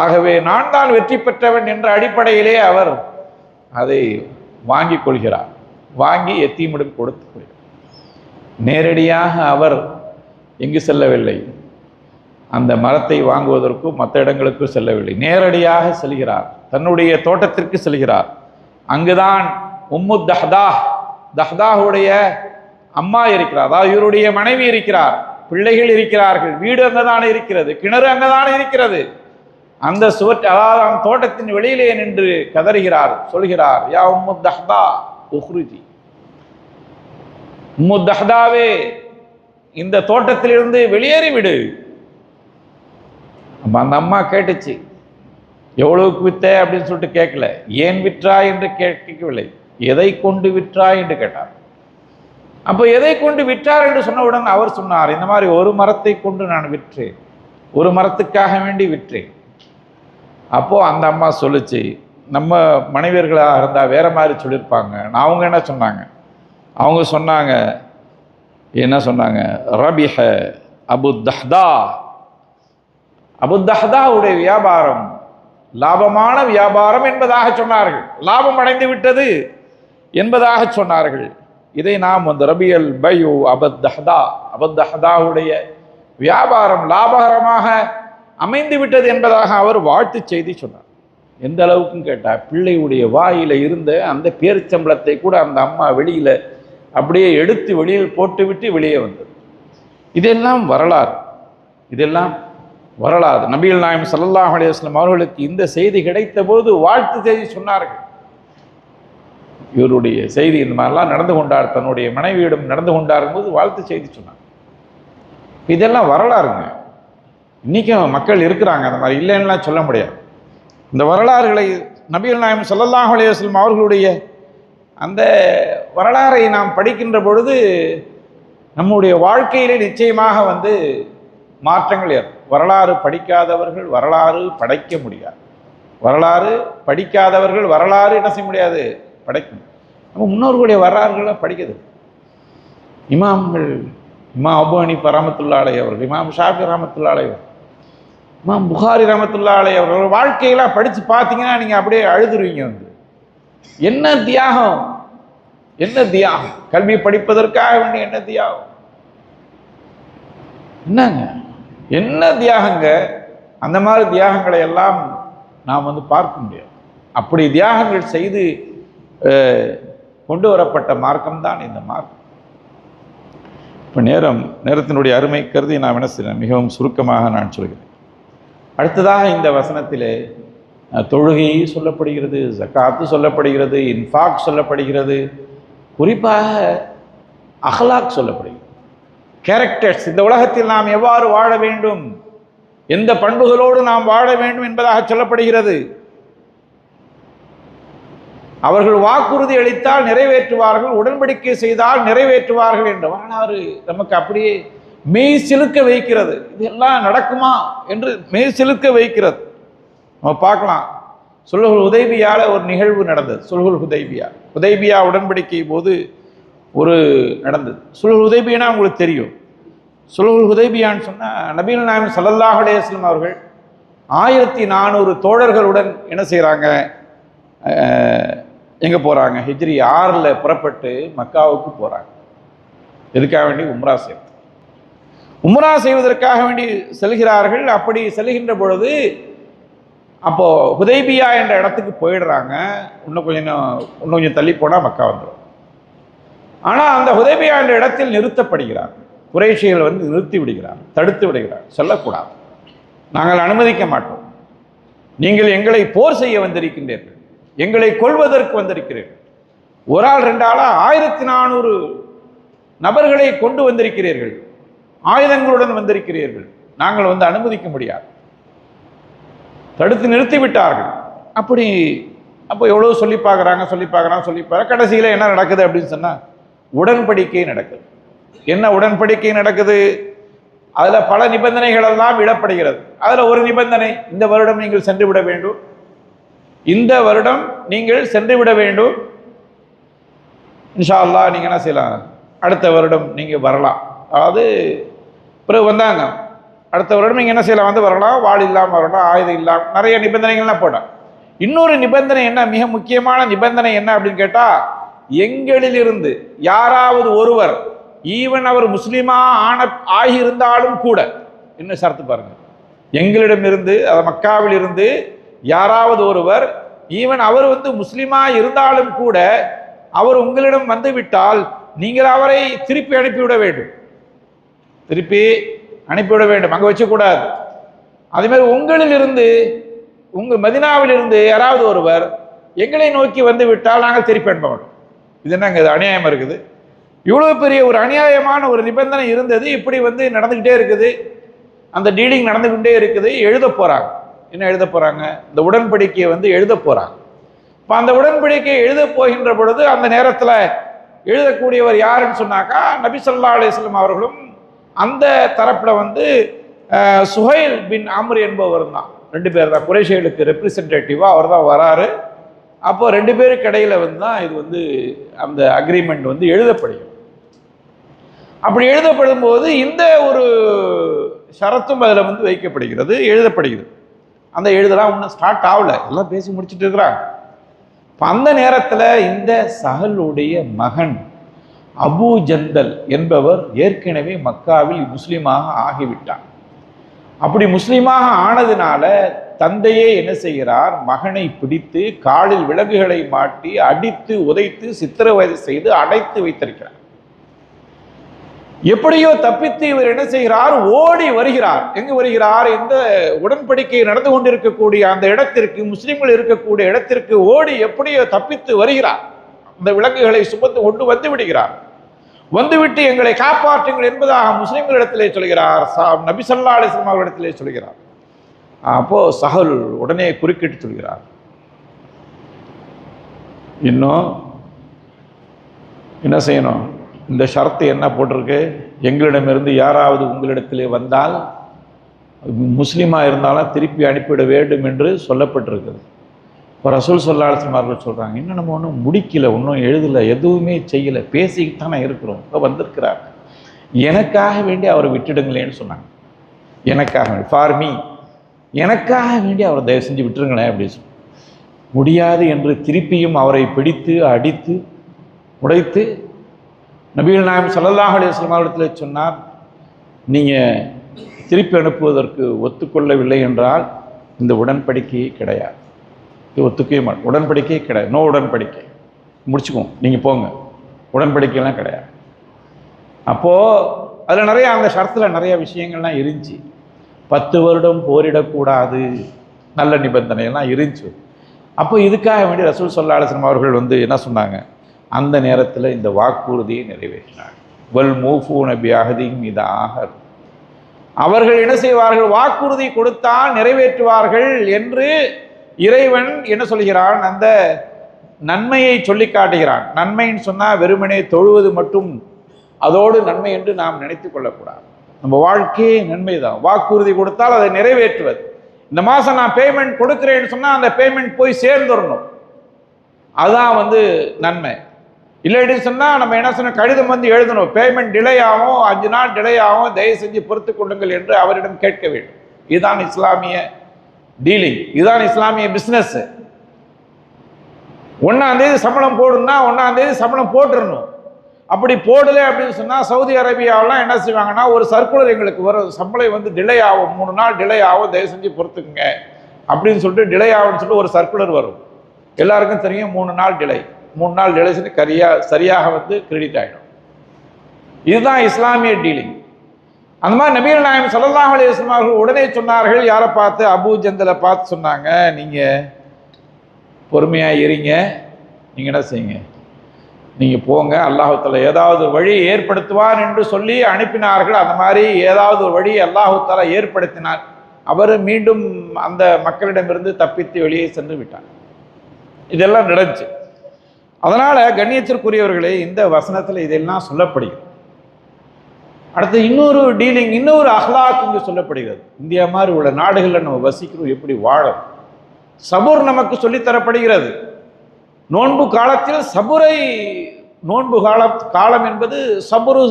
ஆகவே நான் தான் வெற்றி பெற்றவன் என்ற அடிப்படையிலே அவர் அதை வாங்கி கொள்கிறார். வாங்கி எத்தீமிடம் கொடுத்து கொள்கிறார். நேரடியாக அவர் எங்கு செல்லவில்லை, அந்த மரத்தை வாங்குவதற்கும் மற்ற இடங்களுக்கும் செல்லவில்லை. நேரடியாக செல்கிறார், தன்னுடைய தோட்டத்திற்கு செல்கிறார். அங்குதான் உம்மு தஹ்தாஹுடைய அம்மா இருக்கிறார், அதாவது இவருடைய மனைவி இருக்கிறார், பிள்ளைகள் இருக்கிறார்கள், வீடு அங்கதானே இருக்கிறது, கிணறு அங்கதானே இருக்கிறது. அந்த அதாவது அந்த தோட்டத்தின் வெளியிலே நின்று கதறுகிறார், சொல்கிறார், யா உம்மு தஹ்தா உஹ்ருஜி, உம்மு தஹ்தாவே இந்த தோட்டத்திலிருந்து வெளியேறிவிடு. அந்த அம்மா கேட்டுச்சு, எவ்வளவுக்கு வித்த அப்படின்னு சொல்லிட்டு கேட்கல, ஏன் விற்றாய் என்று கேட்கவில்லை, எதை கொண்டு விற்றாய் என்று கேட்டார். அப்போ எதை கொண்டு விற்றார் என்று சொன்னவுடன் அவர் சொன்னார், இந்த மாதிரி ஒரு மரத்தை கொண்டு நான் விற்றேன், ஒரு மரத்துக்காக வேண்டி விற்றேன். அப்போ அந்த அம்மா சொல்லுச்சு, நம்ம மனைவியர்களாக இருந்தால் வேற மாதிரி சொல்லியிருப்பாங்க. அவங்க என்ன சொன்னாங்க? அவங்க சொன்னாங்க, என்ன சொன்னாங்க? ரபிஹ அபு தஹ்தா, அபு தஹ்தாவுடைய வியாபாரம் லாபமான வியாபாரம் என்பதாக சொன்னார்கள், லாபம் அடைந்து விட்டது என்பதாக சொன்னார்கள். இதை நாம் ரபியல் பையு அபத்தஹதாவுடைய வியாபாரம் லாபகரமாக அமைந்து விட்டது என்பதாக அவர் வாழ்த்து செய்தி சொன்னார். எந்த அளவுக்குன்னு கேட்டால், பிள்ளையுடைய வாயில இருந்த அந்த பேரிச்சம்பளத்தை கூட அந்த அம்மா வெளியில அப்படியே எடுத்து வெளியில் போட்டுவிட்டு வெளியே வந்தது. இதெல்லாம் வரலாறு, இதெல்லாம் வரலாறு. நபிகள் நாயகம் ஸல்லல்லாஹு அலைஹி வஸல்லம் அவர்களுக்கு இந்த செய்தி கிடைத்த போது வாழ்த்து செய்தி சொன்னார்கள். இவருடைய செய்தி இந்த மாதிரிலாம் நடந்து கொண்டார், தன்னுடைய மனைவியிடம் நடந்து கொண்டார் போது வாழ்த்து செய்தி சொன்னார். இதெல்லாம் வரலாறுங்க. இன்னைக்கும் மக்கள் இருக்கிறாங்க, அந்த மாதிரி இல்லைன்னுலாம் சொல்ல முடியாது. இந்த வரலாறுகளை நபிகள் நாயகம் ஸல்லல்லாஹு அலைஹி வஸல்லம் அவர்களுடைய அந்த வரலாறை நாம் படிக்கின்ற பொழுது நம்முடைய வாழ்க்கையிலே நிச்சயமாக மாற்றங்கள் ஏற்படும். வரலாறு படிக்காதவர்கள் வரலாறு படைக்க முடியாது. வரலாறு படிக்காதவர்கள் வரலாறு என்ன செய்ய முடியாது? படைக்கணும். நம்ம முன்னோர்களுடைய வரலாறுகளை படிக்கிறது. இமாம்கள், இமாம் அபு ஹனீஃபா ரஹ்மத்துல்லாஹி அலைஹி அவர்கள், இமாம் ஷாஃபி ரஹ்மத்துல்லாஹி அலைஹி, இமாம் புகாரி ரஹ்மத்துல்லாஹி அலைஹி அவர்கள் வாழ்க்கையெல்லாம் படித்து பார்த்தீங்கன்னா நீங்கள் அப்படியே அழுதுருவீங்க. என்ன தியாகம், என்ன தியாகம்! கல்வி படிப்பதற்காக வேண்டிய என்ன தியாகம், என்னங்க என்ன தியாகங்க! அந்த மாதிரி தியாகங்களை எல்லாம் நாம் பார்க்க முடியாது. அப்படி தியாகங்கள் செய்து கொண்டு வரப்பட்ட மார்க்கம் தான் இந்த மார்க்கம். இப்போ நேரத்தினுடைய அருமை கருதி நான் என்ன செய்கிறேன், மிகவும் சுருக்கமாக நான் சொல்கிறேன். அடுத்ததாக இந்த வசனத்திலே தொழுகை சொல்லப்படுகிறது, ஜக்காத்து சொல்லப்படுகிறது, இன்ஃபாக் சொல்லப்படுகிறது, குறிப்பாக அஹ்லாக் சொல்லப்படுகிறது. கேரக்டர்ஸ், இந்த உலகத்தில் நாம் எவ்வாறு வாழ வேண்டும், எந்த பண்புகளோடு நாம் வாழ வேண்டும் என்பதாக சொல்லப்படுகிறது. அவர்கள் வாக்குறுதி அளித்தால் நிறைவேற்றுவார்கள், உடன்படிக்கை செய்தால் நிறைவேற்றுவார்கள் என்ற வரலாறு நமக்கு அப்படியே மெய் சிலுக்க வைக்கிறது. இதெல்லாம் நடக்குமா என்று மெய் சிலுக்க வைக்கிறது. நம்ம பார்க்கலாம், சுல்ஹுல் ஹுதைபியால ஒரு நிகழ்வு நடந்தது. சுல்ஹுல் ஹுதைபியா உடன்படிக்கை போது ஒரு நடந்தது. சுல்ஹுல் ஹுதைபியானா உங்களுக்கு தெரியும். சுல்ஹுல் ஹுதைபியான்னு சொன்னால் நபிகள் நாயகம் ஸல்லல்லாஹு அலைஹி வஸல்லம் அவர்கள் 1400 தோழர்களுடன் என்ன செய்கிறாங்க, எங்கே போகிறாங்க, ஹிஜ்ரி 6 புறப்பட்டு மக்காவுக்கு போகிறாங்க. எதுக்காக வேண்டி? உம்ரா செய்வதற்காக வேண்டி செல்கிறார்கள். அப்படி செல்கின்ற பொழுது அப்போ ஹுதைபியா என்ற இடத்துக்கு போயிடுறாங்க. இன்னும் கொஞ்சம் தள்ளி போனால் மக்கா வந்துடும். ஆனால் அந்த ஹுதைபியா என்ற இடத்தில் நிறுத்தப்படுகிறார். குறைஷிகள் வந்து நிறுத்தி விடுகிறார், தடுத்து விடுகிறார். சொல்லக்கூடாது, நாங்கள் அனுமதிக்க மாட்டோம். நீங்கள் எங்களை போர் செய்ய வந்திருக்கின்றீர்கள், எங்களை கொல்வதற்கு வந்திருக்கிறீர்கள். ஒரு ஆள் 2 ஆளா 1400 நபர்களை கொண்டு வந்திருக்கிறீர்கள், ஆயுதங்களுடன் வந்திருக்கிறீர்கள், நாங்கள் வந்து அனுமதிக்க முடியாது. தடுத்து நிறுத்தி விட்டார்கள். அப்போ எவ்வளோ சொல்லி பார்க்குறாங்க. கடைசியில் என்ன நடக்குது அப்படின்னு சொன்னால் உடன்படிக்கை நடக்குது. என்ன உடன்படிக்கை நடக்குது? அதில் பல நிபந்தனைகள் எல்லாம் விடப்படுகிறது. அதில் ஒரு நிபந்தனை, இந்த வருடம் நீங்கள் சென்று விட வேண்டும், இந்த வருடம் நீங்கள் சென்று விட வேண்டும், இன்ஷா அல்லாஹ் நீங்கள் என்ன செய்யலாம், அடுத்த வருடம் நீங்கள் வரலாம். அதாவது பிறகு வந்தாங்க, அடுத்த வருடம் நீங்கள் என்ன செய்யலாம், வந்து வரலாம், வாள் இல்லாமல் வரலாம், ஆயுதம் இல்லாமல், நிறைய நிபந்தனைகள்லாம் போட்டான். இன்னொரு நிபந்தனை என்ன, மிக முக்கியமான நிபந்தனை என்ன அப்படின்னு கேட்டால், எங்களிலிருந்து யாராவது ஒருவர், ஈவன் அவர் முஸ்லீமா ஆகியிருந்தாலும் கூட, என்ன ஷரத்து பாருங்க, எங்களிடமிருந்து, அதாவது மக்காவில் இருந்து யாராவது ஒருவர், ஈவன் அவர் வந்து முஸ்லீமா இருந்தாலும் கூட, அவர் உங்களிடம் வந்து விட்டால் நீங்கள் அவரை திருப்பி அனுப்பிவிட வேண்டும். அங்கே வச்சக்கூடாது. அதே மாதிரி உங்களிலிருந்து, உங்கள் மதினாவிலிருந்து யாராவது ஒருவர் எங்களை நோக்கி வந்து விட்டால் நாங்கள் திருப்பி அனுப்ப மாட்டோம். இது என்னங்க, இது அநியாயமா இருக்குது. இவ்வளோ பெரிய ஒரு அநியாயமான ஒரு நிபந்தனை இருந்தது. இப்படி வந்து நடந்துக்கிட்டே இருக்குது, அந்த டீலிங் நடந்துக்கிட்டே இருக்குது. எழுத போகிறாங்க. என்ன எழுத போகிறாங்க? இந்த உடன்படிக்கையை வந்து எழுத போகிறாங்க. இப்போ அந்த உடன்படிக்கையை எழுத போகின்ற பொழுது அந்த நேரத்தில் எழுதக்கூடியவர் யாருன்னு சொன்னாக்கா, நபி ஸல்லல்லாஹு அலைஹி வஸல்லம் அவர்களும் அந்த தரப்பில் வந்து சுஹைல் பின் அம்ர் என்பவர் தான். 2 பேர் தான் குறைஷிகளுக்கு ரெப்ரசன்டேட்டிவாக அவர் தான் வராரு. அப்போ 2 பேருக்கு இடையில வந்து தான் இது வந்து அந்த அக்ரிமெண்ட் வந்து எழுதப்படுகிறது. அப்படி எழுதப்படும் போது இந்த ஒரு ஷரத்தும் அதில் வந்து வைக்கப்படுகிறது, எழுதப்படுகிறது. அந்த எழுதலாம் இன்னும் ஸ்டார்ட் ஆகலை, எல்லாம் பேசி முடிச்சுட்டு இருக்கிறாங்க. இப்போ அந்த நேரத்தில் இந்த சஹலுடைய மகன் அபூ ஜந்தல் என்பவர் ஏற்கனவே மக்காவில் முஸ்லீமாக ஆகிவிட்டார். அப்படி முஸ்லீமாக ஆனதுனால தந்தையே என்ன செய்கிறார், மகனை பிடித்து காலில் விலங்குகளை மாட்டி அடித்து உதைத்து சித்திரவதை செய்து அடைத்து வைத்திருக்கிறார். எப்படியோ தப்பித்து இவர் என்ன செய்கிறார், ஓடி வருகிறார். எங்கு வருகிறார்? இந்த உடன்படிக்கை நடந்து கொண்டிருக்கக்கூடிய அந்த இடத்திற்கு, முஸ்லிம்கள் இருக்கக்கூடிய இடத்திற்கு ஓடி எப்படியோ தப்பித்து வருகிறார். அந்த விலங்குகளை சுமந்து கொண்டு வந்து விடுகிறார். வந்துவிட்டு எங்களை காப்பாற்றுங்கள் என்பதாக முஸ்லிம்களிடத்திலே சொல்கிறார், நபி ஸல்லல்லாஹு அலைஹி வஸல்லம் அவர்களிடத்திலே சொல்கிறார். அப்போ சஹல் உடனே குறுக்கிட்டு சொல்கிறார், இன்னும் என்ன செய்யணும், இந்த ஷரத்து என்ன போட்டிருக்கு, எங்களிடமிருந்து யாராவது உங்களிடத்திலே வந்தால் முஸ்லீமாக இருந்தாலும் திருப்பி அனுப்பிவிட வேண்டும் என்று சொல்லப்பட்டிருக்குது. இப்போ ரசூல் ஸல்லல்லாஹு அலைஹி வஸல்லம் அவர்கள் சொல்கிறாங்க, இன்னும் நம்ம ஒன்றும் முடிக்கலை, ஒன்றும் எழுதலை, எதுவுமே செய்யலை, பேசிக்கிட்டு தானே இருக்கிறோம். இப்போ வந்திருக்கிறார், எனக்காக வேண்டி அவரை விட்டுடுங்களேன்னு சொன்னாங்க. எனக்காக வேண்டி, ஃபார் மீ, எனக்காக வேண்டி அவரை தயவு செஞ்சு விட்டுருங்களேன் அப்படின்னு சொல்லி. முடியாது என்று திருப்பியும் அவரை பிடித்து அடித்து உடைத்து நபிகள் நாயகம் ஸல்லல்லாஹு அலைஹி வஸல்லம் அவர்களிடத்தில் சொன்னார், நீங்கள் திருப்பி அனுப்புவதற்கு ஒத்துக்கொள்ளவில்லை என்றால் இந்த உடன்படிக்கையே கிடையாது, ஒத்துக்கவே மாட்டோம், உடன்படிக்கையே கிடையாது, நோ உடன்படிக்கை, முடிச்சுக்குவோம், நீங்கள் போங்க, உடன்படிக்கையெல்லாம் கிடையாது. அப்போது அதில் நிறையா அந்த ஷரத்தில் நிறைய விஷயங்கள்லாம் இருந்துச்சு. 10 வருடம் போரிடக்கூடாது, நல்ல நிபந்தனையெல்லாம் இருந்துச்சு. அப்போ இதுக்காக வேண்டி ரசூல் ஸல்லல்லாஹு அலைஹி வஸல்லம் அவர்கள் என்ன சொன்னாங்க, அந்த நேரத்தில் இந்த வாக்குறுதியை நிறைவேற்றினார். வல் மூஃபூன பிஅஹதிஹிம் இதா ஆஹது, அவர்கள் என்ன செய்வார்கள், வாக்குறுதி கொடுத்தால் நிறைவேற்றுவார்கள் என்று இறைவன் என்ன சொல்கிறான், அந்த நன்மையை சொல்லி காட்டுகிறான். நன்மைன்னு சொன்னால் வெறுமனே தொழுவது மட்டும் அதோடு நன்மை என்று நாம் நினைத்து கொள்ளக்கூடாது. நம்ம வாழ்க்கையே நன்மை தான். வாக்குறுதி கொடுத்தால் அதை நிறைவேற்றுவது. இந்த மாதம் நான் பேமெண்ட் கொடுக்குறேன்னு சொன்னால் அந்த பேமெண்ட் போய் சேர்ந்துடணும், அதுதான் நன்மை. இல்லாட்டி சொன்னால் நம்ம என்ன சொன்ன, கடிதம் எழுதணும், பேமெண்ட் டிலே ஆகும், 5 நாள் டிலே ஆகும், தயவு செஞ்சு பொறுத்து கொள்ளுங்கள் என்று அவரிடம் கேட்க வேண்டும். இதுதான் இஸ்லாமிய டீலிங், இதுதான் இஸ்லாமிய பிஸ்னஸ். 1ஆம் தேதி சம்பளம் போடணும்னா 1ஆம் தேதி சம்பளம் போட்டுடணும். அப்படி போடலை அப்படின்னு சொன்னால் சவுதி அரேபியாவெலாம் என்ன செய்வாங்கன்னா, ஒரு சர்க்குலர் எங்களுக்கு வரும், சம்பளம் டிலே ஆகும், 3 நாள் டிலே ஆகும், தயவு செஞ்சு பொறுத்துக்குங்க அப்படின்னு சொல்லிட்டு டிலே ஆகும்னு சொல்லிட்டு ஒரு சர்க்குலர் வரும். எல்லாருக்கும் தெரியும் 3 நாள் டிலே, 3 நாள் டிலே சொல்லி சரியாக கிரெடிட் ஆகிடும். இதுதான் இஸ்லாமிய டீலிங். அந்த மாதிரி நபிகள் நாயகம் ஸல்லல்லாஹு அலைஹி வஸல்லம் அவர்கள் உடனே சொன்னார்கள், யாரை பார்த்து, அபூ ஜந்தலை பார்த்து சொன்னாங்க, நீங்கள் பொறுமையாக இருங்க, நீங்கள் என்ன செய்யுங்க, நீங்கள் போங்க, அல்லாஹ் தஆலா ஏதாவது வழி ஏற்படுத்துவார் என்று சொல்லி அனுப்பினார்கள். அந்த மாதிரி ஏதாவது ஒரு வழி அல்லாஹ் தஆலா ஏற்படுத்தினார். அவர் மீண்டும் அந்த மக்களிடமிருந்து தப்பித்து வெளியே சென்று விட்டார். இதெல்லாம் நடந்துச்சு. அதனால கண்ணியத்திற்குரியவர்களே, இந்த வசனத்தில் இதெல்லாம் சொல்லப்படுகிறது. அடுத்து இன்னொரு டீலிங், இன்னொரு அஹ்லாக் இங்கு சொல்லப்படுகிறது. இந்தியா மாதிரி உள்ள நாடுகளில் நம்ம வசிக்கிறோம், எப்படி வாழும், சபுர் நமக்கு சொல்லித்தரப்படுகிறது. நோன்பு காலத்தில் சபுரை, நோன்பு காலம் என்பது சபுரு,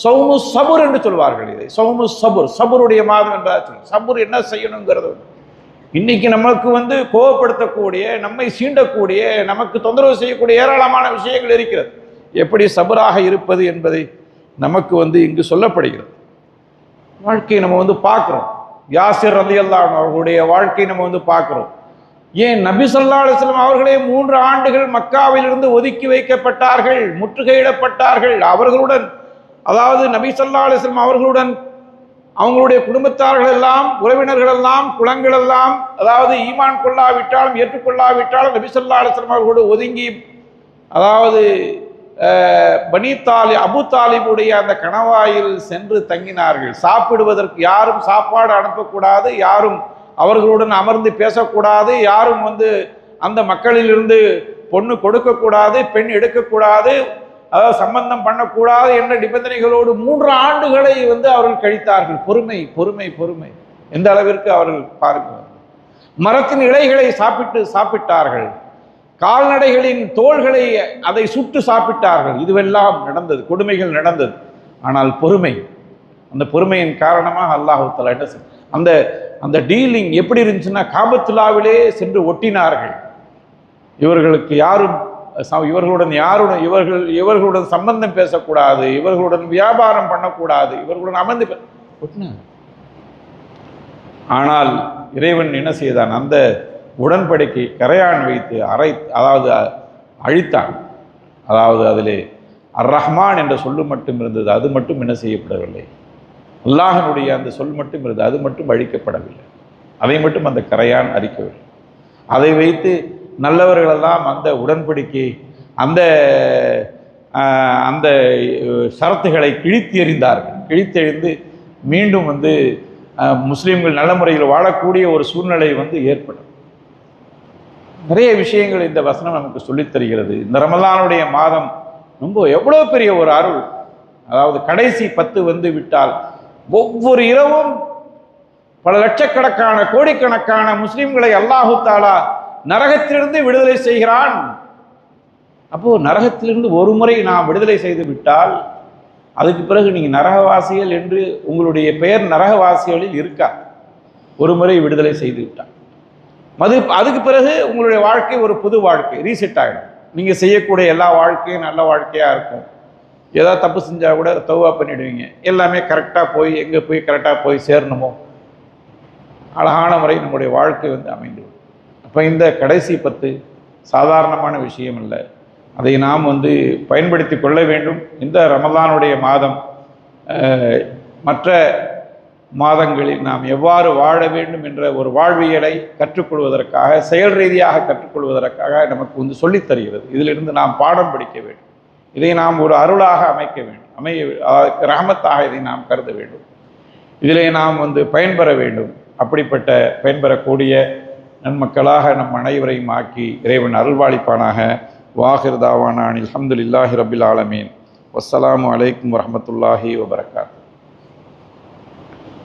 சௌமு சபுர் என்று சொல்வார்கள். இதை சௌமு சபுர், சபுருடைய மாதம் என்பதாக சபுர் என்ன செய்யணுங்கிறது. இன்னைக்கு நமக்கு கோபப்படுத்தக்கூடிய, நம்மை சீண்டக்கூடிய, நமக்கு தொந்தரவு செய்யக்கூடிய ஏராளமான விஷயங்கள் இருக்கிறது. எப்படி சபராக இருப்பது என்பதை நமக்கு இங்கு சொல்லப்படுகிறது. வாழ்க்கையை நம்ம பார்க்குறோம். யாசிர் ரலியல்லாஹு அன்ஹு அவர்களுடைய வாழ்க்கையை நம்ம பார்க்குறோம். ஏன் நபி ஸல்லல்லாஹு அலைஹி வஸல்லம் அவர்களே 3 ஆண்டுகள் மக்காவிலிருந்து ஒதுக்கி வைக்கப்பட்டார்கள், முற்றுகையிடப்பட்டார்கள். அவர்களுடன், அதாவது நபி ஸல்லல்லாஹு அலைஹி வஸல்லம் அவர்களுடன் அவங்களுடைய குடும்பத்தார்கள் எல்லாம், உறவினர்கள் எல்லாம், குலங்கள் எல்லாம், அதாவது ஈமான் கொள்ளாவிட்டாலும் ஏற்றுக்கொள்ளாவிட்டாலும் நபி ஸல்லல்லாஹு அலைஹி வஸல்லம் அவர்களோடு ஒதுங்கி, அதாவது அபு தாலிபுடைய அந்த கணவாயில் சென்று தங்கினார்கள். சாப்பிடுவதற்கு யாரும் சாப்பாடு அனுப்பக்கூடாது, யாரும் அவர்களுடன் அமர்ந்து பேசக்கூடாது, யாரும் அந்த மக்களிலிருந்து பொண்ணு கொடுக்கக்கூடாது, பெண் எடுக்கக்கூடாது, அதாவது சம்பந்தம் பண்ணக்கூடாது என்ற நிபந்தனைகளோடு 3 ஆண்டுகளை அவர்கள் கழித்தார்கள். பொறுமை பொறுமை பொறுமை எந்த அளவிற்கு அவர்கள் பாருங்கள். மரத்தின் இலைகளை சாப்பிட்டார்கள், கால்நடைகளின் தோள்களை அதை சுட்டு சாப்பிட்டார்கள். இதுவெல்லாம் நடந்தது, கொடுமைகள் நடந்தது. ஆனால் பொறுமை, அந்த பொறுமையின் காரணமாக அல்லாஹ் தஆலா என்ன அந்த அந்த டீலிங் எப்படி இருந்துச்சுன்னா, காபத்துல்லாவிலே சென்று ஒட்டினார்கள். இவர்களுக்கு யாரும், இவர்களுடன் சம்பந்தம் பேசக்கூடாது, இவர்களுடன் வியாபாரம் பண்ணக்கூடாது, இவர்களுடன் அமர்ந்து ஒட்டினார். ஆனால் இறைவன் என்ன செய்தான், அந்த உடன்படிக்கை கரையான் வைத்து அதாவது அழித்தான். அதாவது அதிலே அர் ரஹ்மான் என்ற சொல்லு மட்டும் இருந்தது, அது மட்டும் என்ன செய்யப்படவில்லை, அல்லாஹனுடைய அந்த சொல் மட்டும் இருந்தது, அது மட்டும் அழிக்கப்படவில்லை. அதை மட்டும் அந்த கரையான் அழிக்கவில்லை. அதை வைத்து நல்லவர்களெல்லாம் அந்த உடன்படிக்கை, அந்த அந்த ஷரத்துகளை கிழித்து எறிந்தார்கள். கிழித்தெறிந்து மீண்டும் முஸ்லீம்கள் நல்ல முறையில் வாழக்கூடிய ஒரு சூழ்நிலை ஏற்படும். நிறைய விஷயங்கள் இந்த வசனம் நமக்கு சொல்லித் தருகிறது. இந்த ரமலானுடைய மாதம் எவ்வளோ பெரிய ஒரு அருள். அதாவது கடைசி 10 விட்டால் ஒவ்வொரு இரவும் பல லட்சக்கணக்கான, கோடிக்கணக்கான முஸ்லிம்களை அல்லாஹு தஆலா நரகத்திலிருந்து விடுதலை செய்கிறான். அப்போ நரகத்திலிருந்து ஒரு முறை நாம் விடுதலை செய்து விட்டால் அதுக்கு பிறகு நீங்கள் நரகவாசிகள் என்று உங்களுடைய பெயர் நரகவாசிகளில் இருக்கா. ஒரு முறை விடுதலை செய்து விட்டால் அதுக்கு பிறகு உங்களுடைய வாழ்க்கை ஒரு புது வாழ்க்கை, ரீசெட் ஆகிடும். நீங்கள் செய்யக்கூடிய எல்லா வாழ்க்கையும் நல்ல வாழ்க்கையாக இருக்கும். ஏதாவது தப்பு செஞ்சால் கூட தௌபா பண்ணிடுவீங்க. எல்லாமே கரெக்டாக போய் எங்கே போய் கரெக்டாக போய் சேரணுமோ அழகான முறை நம்முடைய வாழ்க்கை அமைந்துவிடும். அப்போ இந்த கடைசி 10 சாதாரணமான விஷயம் இல்லை. அதை நாம் பயன்படுத்தி கொள்ள வேண்டும். இந்த ரமலானுடைய மாதம் மற்ற மாதங்களில் நாம் எவ்வாறு வாழ வேண்டும் என்ற ஒரு வாழ்வியலை கற்றுக்கொள்வதற்காக, செயல் ரீதியாக கற்றுக்கொள்வதற்காக நமக்கு சொல்லித் தருகிறது. இதிலிருந்து நாம் பாடம் படிக்க வேண்டும். இதை நாம் ஒரு அருளாக அமைக்க வேண்டும், ரஹமத்தாக இதை நாம் கருத வேண்டும். இதிலே நாம் பயன்பெற வேண்டும். அப்படிப்பட்ட பயன்பெறக்கூடிய நன்மக்களாக நம் அனைவரையும் ஆக்கி இறைவன் அருள்வாளிப்பானாக. வாஹிர் தாவானா அல்ஹம்துலில்லாஹி ரப்பில் ஆலமீன். வஸ்ஸலாமு அலைக்கும் வரஹ்மத்துல்லாஹி வபரகாத்துஹு.